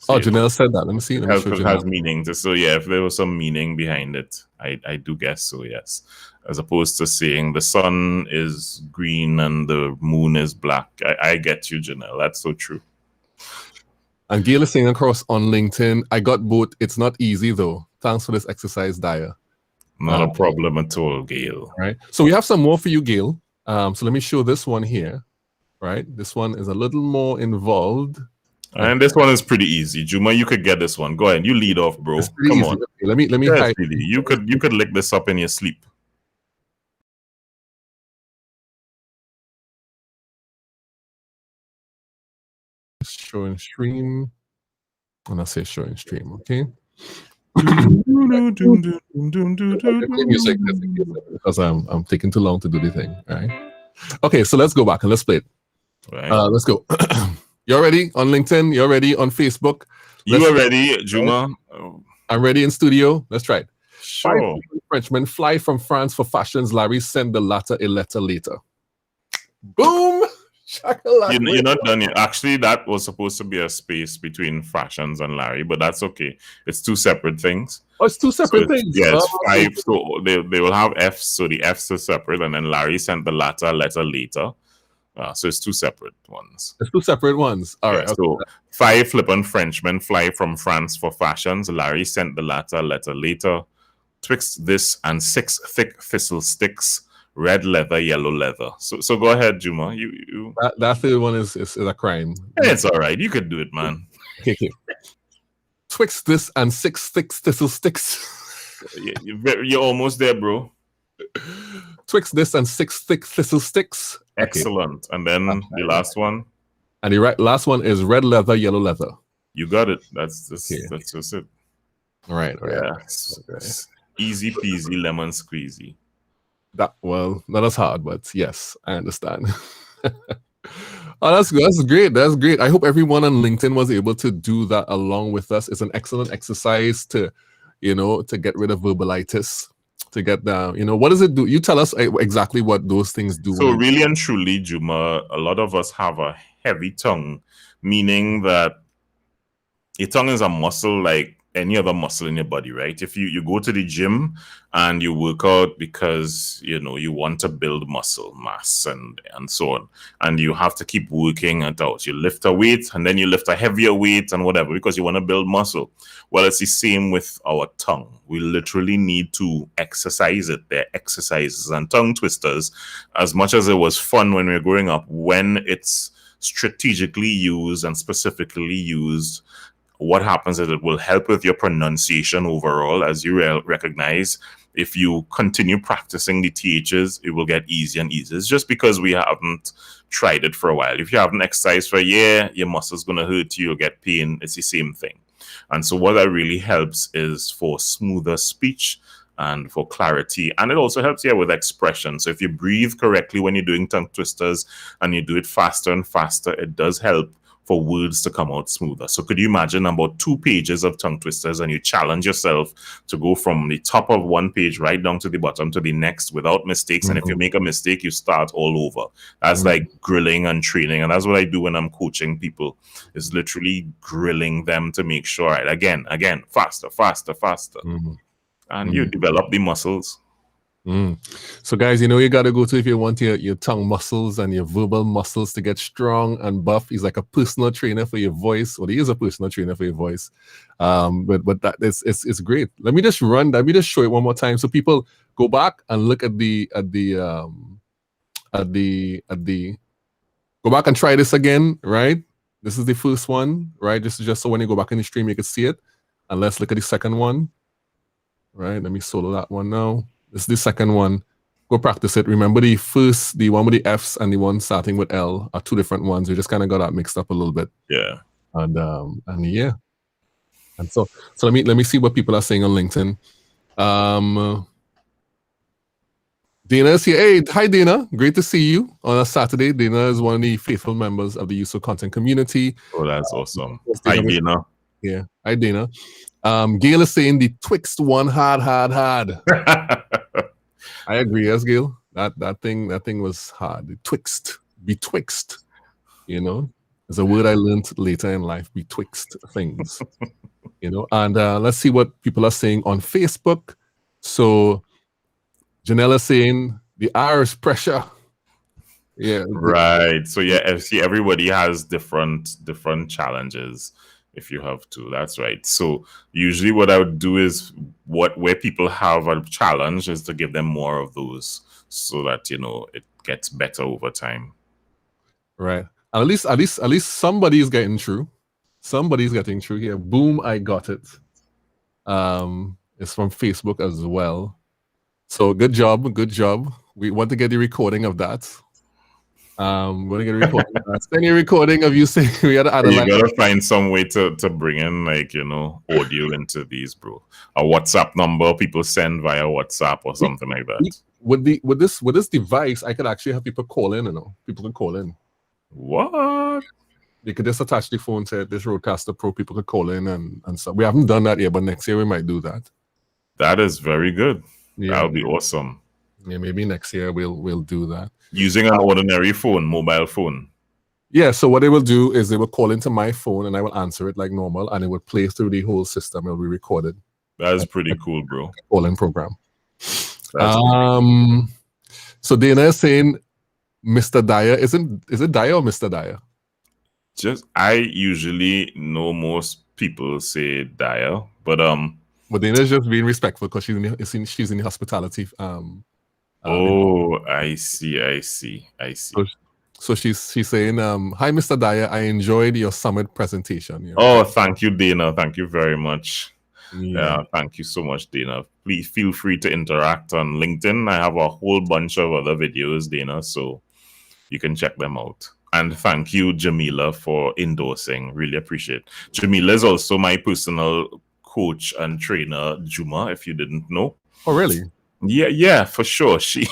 Speaker 2: Janelle said that. Let me see.
Speaker 1: It has meaning to, so yeah, if there was some meaning behind it, I do guess so, yes. As opposed to saying the sun is green and the moon is black. I get you, Janelle. That's so true.
Speaker 2: And Gail is saying across on LinkedIn, I got both. It's not easy though. Thanks for this exercise, Daya.
Speaker 1: Not a problem at all, Gail.
Speaker 2: Right. So we have some more for you, Gail. So let me show this one here. Right. This one is a little more involved.
Speaker 1: And this one is pretty easy. Juma, you could get this one. Go ahead. You lead off, bro. Come on.
Speaker 2: Okay, let me hide.
Speaker 1: You could lick this up in your sleep.
Speaker 2: Showing stream. When I say showing stream, okay. Music because I'm taking too long to do the thing. All right. Okay, so let's go back and let's play it.
Speaker 1: Right.
Speaker 2: Let's go. You're ready on LinkedIn? You're ready on Facebook?
Speaker 1: You are ready, Juma?
Speaker 2: I'm ready in studio. Let's try it.
Speaker 1: Sure.
Speaker 2: 5 Frenchmen fly from France for fashions. Larry sent the latter a letter later. Boom!
Speaker 1: You're not done yet. Actually, that was supposed to be a space between fashions and Larry, but that's okay. It's two separate things.
Speaker 2: Oh, it's two separate things.
Speaker 1: Yeah, it's 5. So they will have F's, so the F's are separate, and then Larry sent the latter letter later. So it's two separate ones.
Speaker 2: It's two separate ones. All right.
Speaker 1: Okay. So 5 flippant Frenchmen fly from France for fashions. Larry sent the latter letter later. Twixt this and 6 thick thistle sticks. Red leather, yellow leather. So go ahead, Juma. You
Speaker 2: that third one is a crime.
Speaker 1: It's all right. You could do it, man.
Speaker 2: Okay. Twixt this and 6 thick thistle sticks.
Speaker 1: You're almost there, bro.
Speaker 2: Twixt this and 6 thick thistle sticks.
Speaker 1: Excellent. And then the last one.
Speaker 2: And the last one is red leather, yellow leather.
Speaker 1: You got it. That's just it.
Speaker 2: All right.
Speaker 1: Yeah. It's easy peasy lemon squeezy.
Speaker 2: Not as hard, but yes, I understand. Oh, that's great. That's great. I hope everyone on LinkedIn was able to do that along with us. It's an excellent exercise to get rid of verbalitis, to get down. What does it do? You tell us exactly what those things do.
Speaker 1: So really and truly, Juma, a lot of us have a heavy tongue, meaning that your tongue is a muscle like any other muscle in your body, right? If you go to the gym and you work out because you want to build muscle mass and so on, and you have to keep working it out. You lift a weight and then you lift a heavier weight and whatever because you want to build muscle. Well, it's the same with our tongue. We literally need to exercise it. There are exercises and tongue twisters. As much as it was fun when we were growing up, when it's strategically used and specifically used, what happens is it will help with your pronunciation overall. As you recognize, if you continue practicing the THs, it will get easier and easier. It's just because we haven't tried it for a while. If you haven't exercised for a year, your muscle's going to hurt you, you'll get pain. It's the same thing. And so what that really helps is for smoother speech and for clarity. And it also helps with expression. So if you breathe correctly when you're doing tongue twisters and you do it faster and faster, it does help for words to come out smoother. So could you imagine about 2 pages of tongue twisters and you challenge yourself to go from the top of one page right down to the bottom to the next without mistakes. And if you make a mistake, you start all over. That's like grilling and training. And that's what I do when I'm coaching people, is literally grilling them to make sure, right, again, faster, faster, faster. And you develop the muscles.
Speaker 2: So guys, you got to go to, if you want your tongue muscles and your verbal muscles to get strong and buff. He's like a personal trainer for your voice. Well, he is a personal trainer for your voice. But that it's great. Let me just show it one more time so people go back and look at the go back and try this again, right? This is the first one, right? This is just so when you go back in the stream you can see it. And let's look at the second one. Right, let me solo that one now. This is the second one. Go practice it. Remember the one with the F's and the one starting with L are 2 different ones. We just kind of got that mixed up a little bit.
Speaker 1: Yeah.
Speaker 2: And yeah. And so let me see what people are saying on LinkedIn. Dana is here. Hey, hi Dana. Great to see you on a Saturday. Dana is one of the faithful members of the Useful Content community.
Speaker 1: Oh, that's awesome. Hi Dana.
Speaker 2: Yeah. Hi Dana. Gail is saying the twixt one hard. I agree, yes, Gail. That thing was hard. The betwixt. It's a word I learned later in life. Betwixt things. And let's see what people are saying on Facebook. So Janella saying the Irish pressure. Yeah.
Speaker 1: Right. So yeah, see, everybody has different challenges. If you have to, that's right. So usually what I would do is where people have a challenge is to give them more of those so that it gets better over time.
Speaker 2: Right. At least somebody is getting through. Somebody's getting through here. Boom, I got it. It's from Facebook as well. So good job. We want to get the recording of that. We're gonna get a recording. Any recording of you saying we had to add
Speaker 1: You gotta find some way to bring in audio into these, bro. A WhatsApp number people send via WhatsApp or something like that.
Speaker 2: With this device, I could actually have people call in. People can call in.
Speaker 1: What?
Speaker 2: They could just attach the phone to this Rodecaster Pro. People could call in and stuff. We haven't done that yet, but next year we might do that.
Speaker 1: That is very good.
Speaker 2: Yeah.
Speaker 1: That'll be awesome.
Speaker 2: Yeah, maybe next year we'll do that.
Speaker 1: Using an ordinary phone, mobile phone.
Speaker 2: Yeah, so what they will do is they will call into my phone and I will answer it like normal and it will play through the whole system. It'll be recorded.
Speaker 1: That's pretty cool, bro.
Speaker 2: Call-in program. So Dana is saying Mr. Daya. Is it Daya or Mr. Daya?
Speaker 1: I usually know most people say Daya, but
Speaker 2: But Dana's just being respectful because she's in the hospitality.
Speaker 1: I see.
Speaker 2: So she's saying, "Hi, Mr. Daya. I enjoyed your summit presentation."
Speaker 1: Oh, thank you, Dana. Thank you very much.
Speaker 2: Yeah,
Speaker 1: thank you so much, Dana. Please feel free to interact on LinkedIn. I have a whole bunch of other videos, Dana, so you can check them out. And thank you, Jamila, for endorsing. Really appreciate it. Jamila is also my personal coach and trainer, Juma, if you didn't know.
Speaker 2: Oh, really?
Speaker 1: Yeah, for sure. She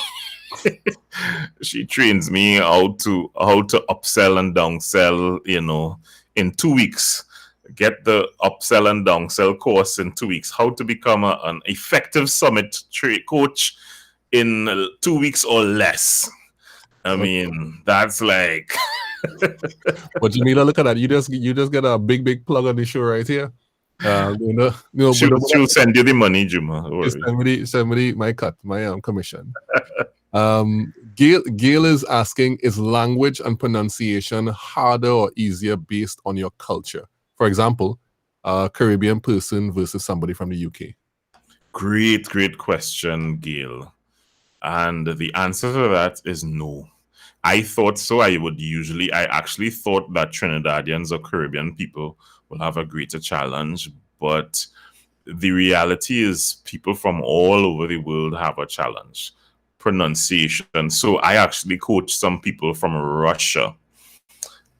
Speaker 1: trains me how to upsell and downsell, in 2 weeks. Get the upsell and downsell course in 2 weeks. How to become an effective summit coach in 2 weeks or less. I mean, that's like.
Speaker 2: But Jamila, look at that! You just get a big plug on the show right here.
Speaker 1: She'll send you the money, Juma. Don't worry.
Speaker 2: Send me my cut, my commission. Gail is asking, is language and pronunciation harder or easier based on your culture? For example, a Caribbean person versus somebody from the UK.
Speaker 1: Great question, Gail. And the answer to that is no. I thought so. I actually thought that Trinidadians or Caribbean people will have a greater challenge, but the reality is people from all over the world have a challenge. Pronunciation. So I actually coached some people from Russia,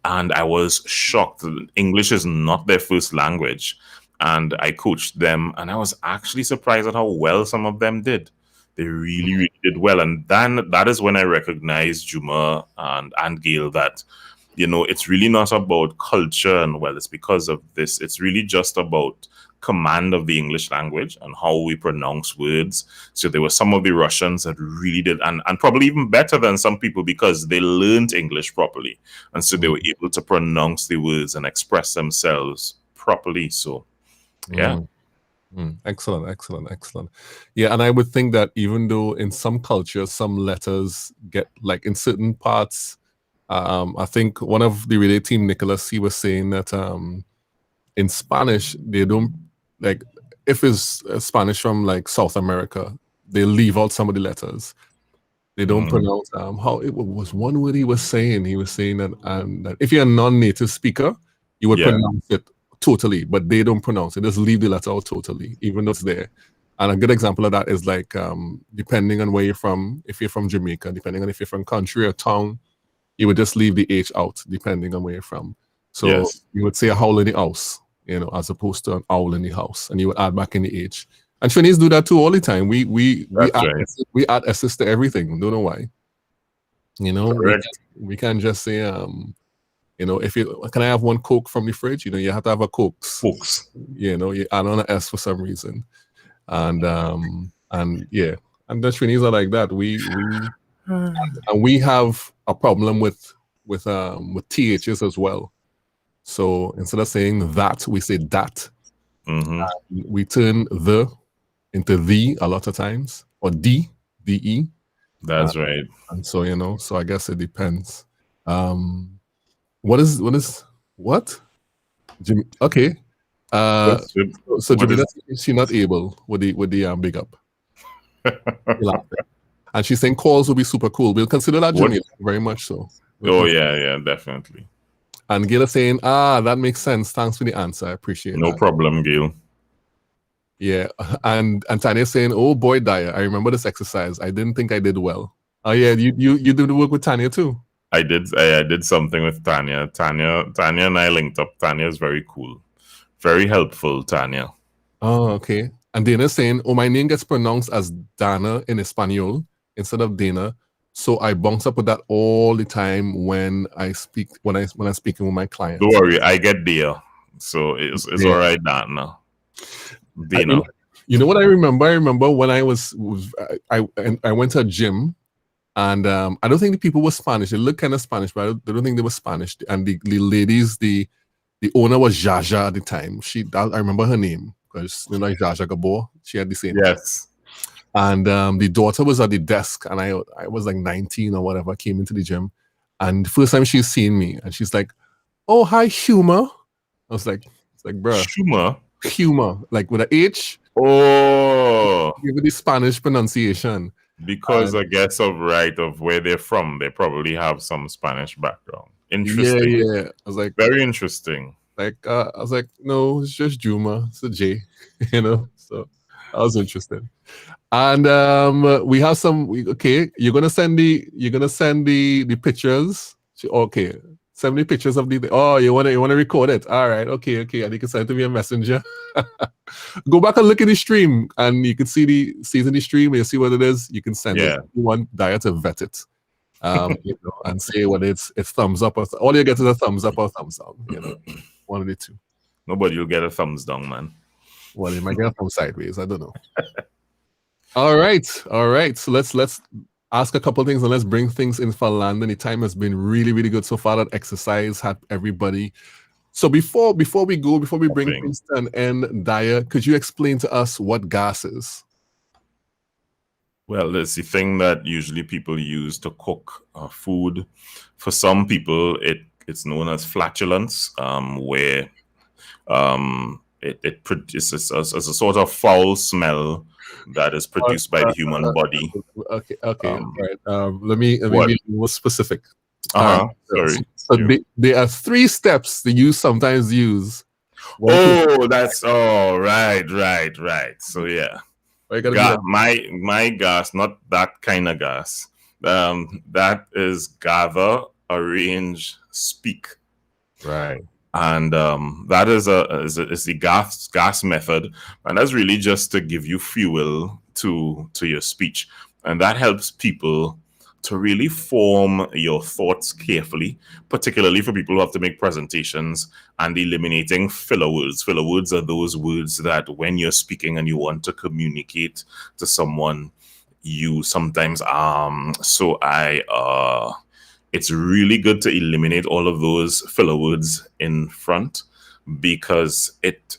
Speaker 1: and I was shocked. English is not their first language, and I coached them, and I was actually surprised at how well some of them did. They really, really did well. And then that is when I recognized Juma and Gail that, it's really not about culture and, well, it's because of this. It's really just about command of the English language and how we pronounce words. So there were some of the Russians that really did, and probably even better than some people because they learned English properly. And so they were able to pronounce the words and express themselves properly. So, yeah.
Speaker 2: Excellent. Yeah, and I would think that even though in some cultures, some letters get, like in certain parts, I think one of the relay team, Nicholas, he was saying that in Spanish, they don't, like, if it's Spanish from like South America, they leave out some of the letters. They don't pronounce how it was one word he was saying. He was saying that if you're a non-native speaker, you would pronounce it totally, but they don't pronounce it. Just leave the letter out totally, even though it's there. And a good example of that is like, depending on where you're from, if you're from Jamaica, depending on if you're from country or town, you would just leave the H out, depending on where you're from. So you would say a howl in the house, as opposed to an owl in the house, and you would add back in the H. And Trinidadians do that too all the time. We add S's to everything. Don't know why. We can't just say if can I have one Coke from the fridge? You have to have a Cokes. You add on an S for some reason, and the Trinidadians are like that. We have a problem with THs as well. So instead of saying that, we say that. We turn the into the a lot of times, or D, DE.
Speaker 1: That's right.
Speaker 2: And so so I guess it depends. What? Jimmy, okay. So Jamila, she's not able with the big up. And she's saying calls will be super cool. We'll consider that, Jamila, very much so.
Speaker 1: Yeah, definitely.
Speaker 2: And Gail is saying, that makes sense. Thanks for the answer. I appreciate it.
Speaker 1: No problem, Gail.
Speaker 2: Yeah. And Tanya is saying, oh boy, Daya, I remember this exercise. I didn't think I did well. Oh yeah, you do the work with Tanya too.
Speaker 1: I did something with Tanya. Tanya and I linked up. Tanya is very cool. Very helpful, Tanya.
Speaker 2: Oh, okay. And Dana is saying, my name gets pronounced as Dana in Espanol instead of Dana. So I bounce up with that all the time when I'm speaking with my clients.
Speaker 1: Don't worry, I get Daya. So it's all right, Dana. Dana.
Speaker 2: You know what I remember? I remember when I went to a gym. And I don't think the people were Spanish. They looked kind of Spanish, but I don't think they were Spanish. And the ladies, the owner was Jaja at the time. I remember her name because like Jaja Gabor. She had the same.
Speaker 1: Yes.
Speaker 2: And the daughter was at the desk, and I was like 19 or whatever. I came into the gym, and the first time she's seen me, and she's like, "Oh, hi, Humor." I was like, "Bruh, humor, like with an H."
Speaker 1: Oh,
Speaker 2: give it the Spanish pronunciation.
Speaker 1: Because I guess of where they're from, they probably have some Spanish background. Interesting.
Speaker 2: Yeah. I was like,
Speaker 1: very interesting.
Speaker 2: I was like, no, it's just Juma. It's a J, So that was interesting. And we have some. Okay, you're gonna send the pictures. Okay, send me pictures of the. Oh, you wanna record it? All right. Okay. And you can send it to me a messenger. Go back and look at the stream, and you can see the stream, and you see what it is. You can send it. You want Daya to vet it, and say whether it's thumbs up or all you get is a thumbs up or thumbs down. One of the two.
Speaker 1: Nobody will get a thumbs down, man.
Speaker 2: Well, you might get a thumb sideways. I don't know. All right. So let's ask a couple things and let's bring things in for land. And the time has been really, really good so far. That exercise had everybody So before we bring
Speaker 1: Thing.
Speaker 2: things to an end, Daya, could you explain to us what gas is?
Speaker 1: Well, it's the thing that usually people use to cook food. For some people, it's known as flatulence, where it produces as a sort of foul smell that is produced by the human body.
Speaker 2: Okay, all
Speaker 1: Um,
Speaker 2: right. Let me
Speaker 1: what?
Speaker 2: be more specific.
Speaker 1: Sorry.
Speaker 2: So there are 3 steps that you sometimes use.
Speaker 1: Oh, that's right. So yeah,
Speaker 2: I gotta be like,
Speaker 1: my gas, not that kind of gas. That is gather, arrange, speak.
Speaker 2: right.
Speaker 1: And that is the gas method, and that's really just to give you fuel to your speech, and that helps people to really form your thoughts carefully, particularly for people who have to make presentations, and eliminating filler words. Filler words are those words that when you're speaking and you want to communicate to someone, you sometimes so I it's really good to eliminate all of those filler words in front, because it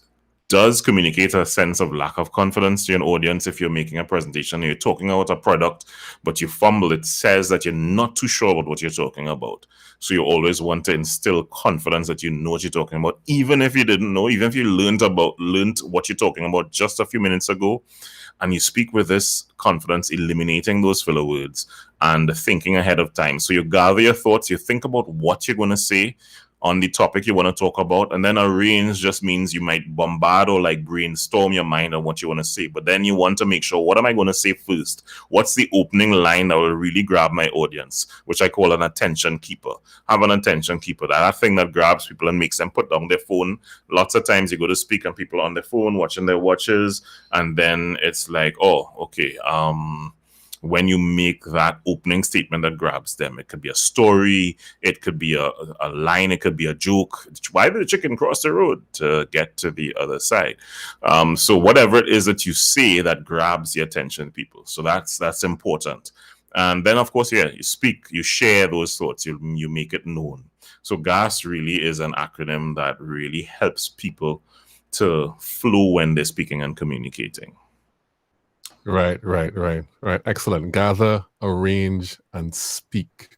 Speaker 1: does communicate a sense of lack of confidence to an audience. If you're making a presentation and you're talking about a product, but you fumble, it says that you're not too sure about what you're talking about. So you always want to instill confidence that you know what you're talking about, even if you didn't know, even if you learned what you're talking about just a few minutes ago, and you speak with this confidence, eliminating those filler words and thinking ahead of time. So you gather your thoughts, you think about what you're going to say on the topic you want to talk about, and then arrange just means you might bombard or like brainstorm your mind on what you want to say. But then you want to make sure, what am I going to say first? What's the opening line that will really grab my audience, which I call an attention keeper. Have an attention keeper, that thing that grabs people and makes them put down their phone. Lots of times you go to speak and people are on their phone watching their watches, and then it's like, oh, okay, when you make that opening statement that grabs them, it could be a story, it could be a line, it could be a joke. Why did the chicken cross the road to get to the other side? So whatever it is that you say that grabs the attention of people. So that's important. And then, of course, you speak, you share those thoughts, you make it known. So GAS really is an acronym that really helps people to flow when they're speaking and communicating.
Speaker 2: Right. Excellent. Gather, arrange, and speak.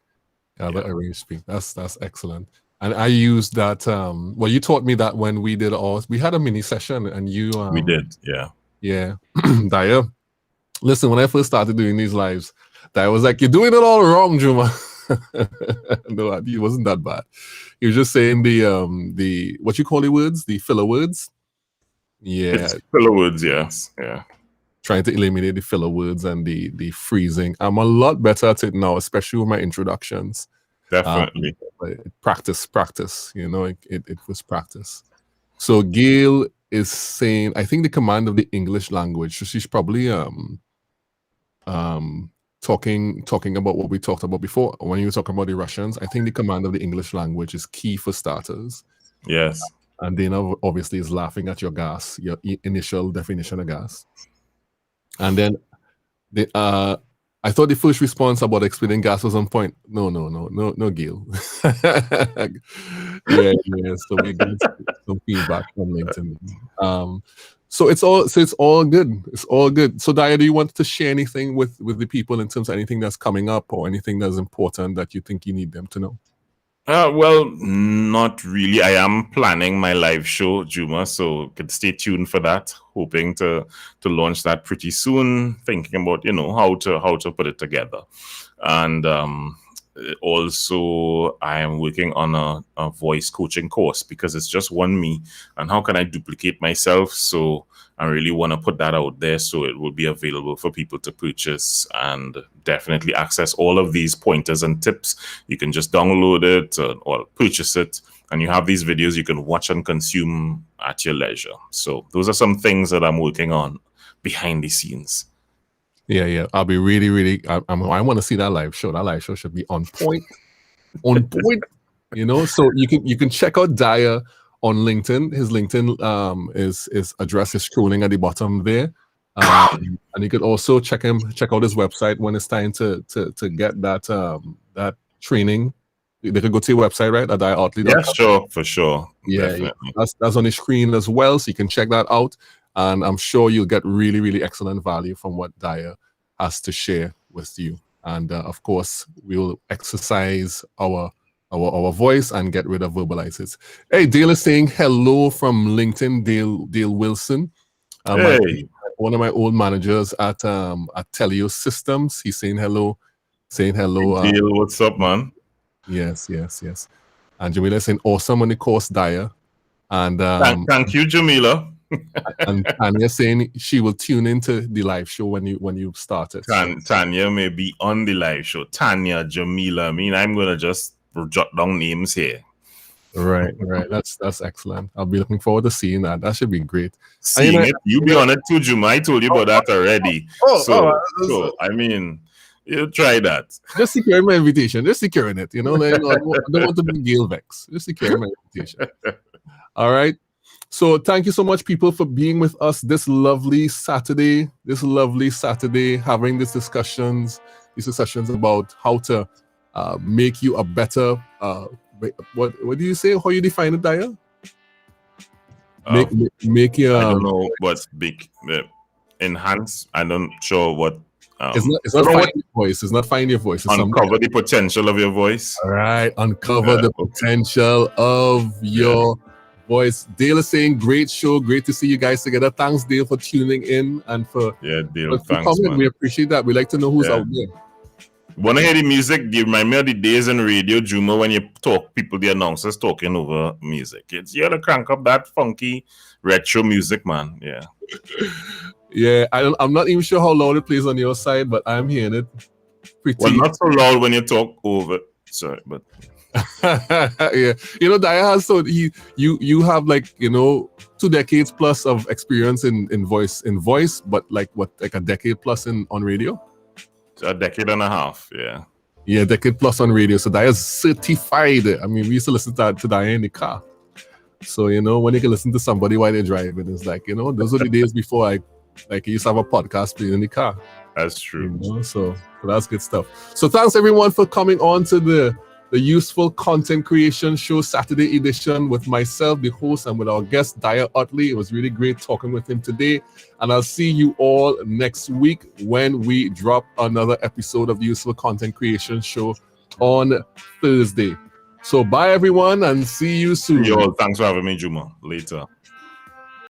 Speaker 2: Arrange, speak. That's excellent. And I used that. Well, you taught me that when we had a mini session, and you.
Speaker 1: We did, yeah.
Speaker 2: Yeah, Daya. Listen, when I first started doing these lives, Daya was like, "You're doing it all wrong, Juma." No, it wasn't that bad. He was just saying the what you call the words, the filler words. Yeah,
Speaker 1: it's filler words. Yes, yeah.
Speaker 2: Trying to eliminate the filler words and the freezing. I'm a lot better at it now, especially with my introductions.
Speaker 1: Definitely.
Speaker 2: Practice. You know, it was practice. So Gail is saying, I think the command of the English language. So she's probably talking about what we talked about before when you were talking about the Russians. I think the command of the English language is key for starters.
Speaker 1: Yes.
Speaker 2: And Dana obviously is laughing at your GAS, your initial definition of GAS. And then I thought the first response about explaining GAS was on point. No, Gail. yeah. So we get some feedback from LinkedIn. So it's all good. It's all good. So Daya, do you want to share anything with the people in terms of anything that's coming up or anything that's important that you think you need them to know?
Speaker 1: Well, not really. I am planning my live show, Juma, so could stay tuned for that. Hoping to launch that pretty soon. Thinking about how to put it together, and also I am working on a voice coaching course, because it's just one me, and how can I duplicate myself? So I really want to put that out there, so it will be available for people to purchase and definitely access all of these pointers and tips. You can just download it or purchase it, and you have these videos you can watch and consume at your leisure. So those are some things that I'm working on behind the scenes.
Speaker 2: Yeah. I'll be really. I want to see that live show. That live show should be on point. On point. So you can check out Daya on LinkedIn. His LinkedIn is address is scrolling at the bottom there. And you can also check out his website when it's time to get that training They can go to your website, right? At DayaOttley.com.
Speaker 1: Yeah, sure, for sure.
Speaker 2: Yeah,
Speaker 1: Definitely.
Speaker 2: that's on the screen as well, so you can check that out. And I'm sure you'll get really, really excellent value from what Daya has to share with you. And of course, we will exercise our voice and get rid of verbalizers. Hey, Dale is saying hello from LinkedIn. Dale Wilson,
Speaker 1: Hey,
Speaker 2: one of my old managers at Teleo Systems. He's saying hello.
Speaker 1: Deal, what's up, man?
Speaker 2: Yes. And Jamila is saying awesome on the course, Daya. And
Speaker 1: Thank you, Jamila.
Speaker 2: and Tanya saying she will tune into the live show when you start it.
Speaker 1: Tanya may be on the live show. Tanya, Jamila. I mean, I'm gonna just jot down names here.
Speaker 2: Right. That's excellent. I'll be looking forward to seeing that. That should be great.
Speaker 1: Seeing it, you be on it too, Juma. I told you about that already. So I mean, you try that.
Speaker 2: Just securing my invitation. Just securing it. You know, I don't want to be Gale Vex. Just securing my invitation. All right. So thank you so much, people, for being with us this lovely Saturday, having these discussions about how to make you a better, what do you say? How you define it, Daya? Make you.
Speaker 1: I don't know what's big. Enhance. I'm not sure what.
Speaker 2: It's not find your voice. It's not find your voice. It's
Speaker 1: uncover the potential of your voice.
Speaker 2: All right, uncover the potential of your voice. Dale is saying, great show. Great to see you guys together. Thanks, Dale, for tuning in and for
Speaker 1: Dale. Thanks, man.
Speaker 2: We appreciate that. We like to know who's out there.
Speaker 1: Want to hear the music? Do you remind me of the days in radio, Juma, when you talk, the announcers talking over music? You gotta crank up that funky retro music, man. Yeah.
Speaker 2: Yeah, I'm not even sure how loud it plays on your side, but I'm hearing it pretty.
Speaker 1: Well, not so loud when you talk over. Sorry, but
Speaker 2: yeah, Daya has you have 2 decades plus of experience in voice, but like a decade plus on radio.
Speaker 1: A decade and a half, yeah.
Speaker 2: Yeah, decade plus on radio. So Daya's certified. I mean, we used to listen to Daya in the car. So when you can listen to somebody while they're driving, it's like those were the days before I used to have a podcast playing in the car.
Speaker 1: That's true.
Speaker 2: So that's good stuff. So thanks everyone for coming on to the Useful Content Creation Show Saturday edition with myself, the host, and with our guest Daya Ottley. It was really great talking with him today, and I'll see you all next week when we drop another episode of the Useful Content Creation Show on Thursday. So bye everyone, and see you soon.
Speaker 1: Yo, thanks for having me, Juma. Later.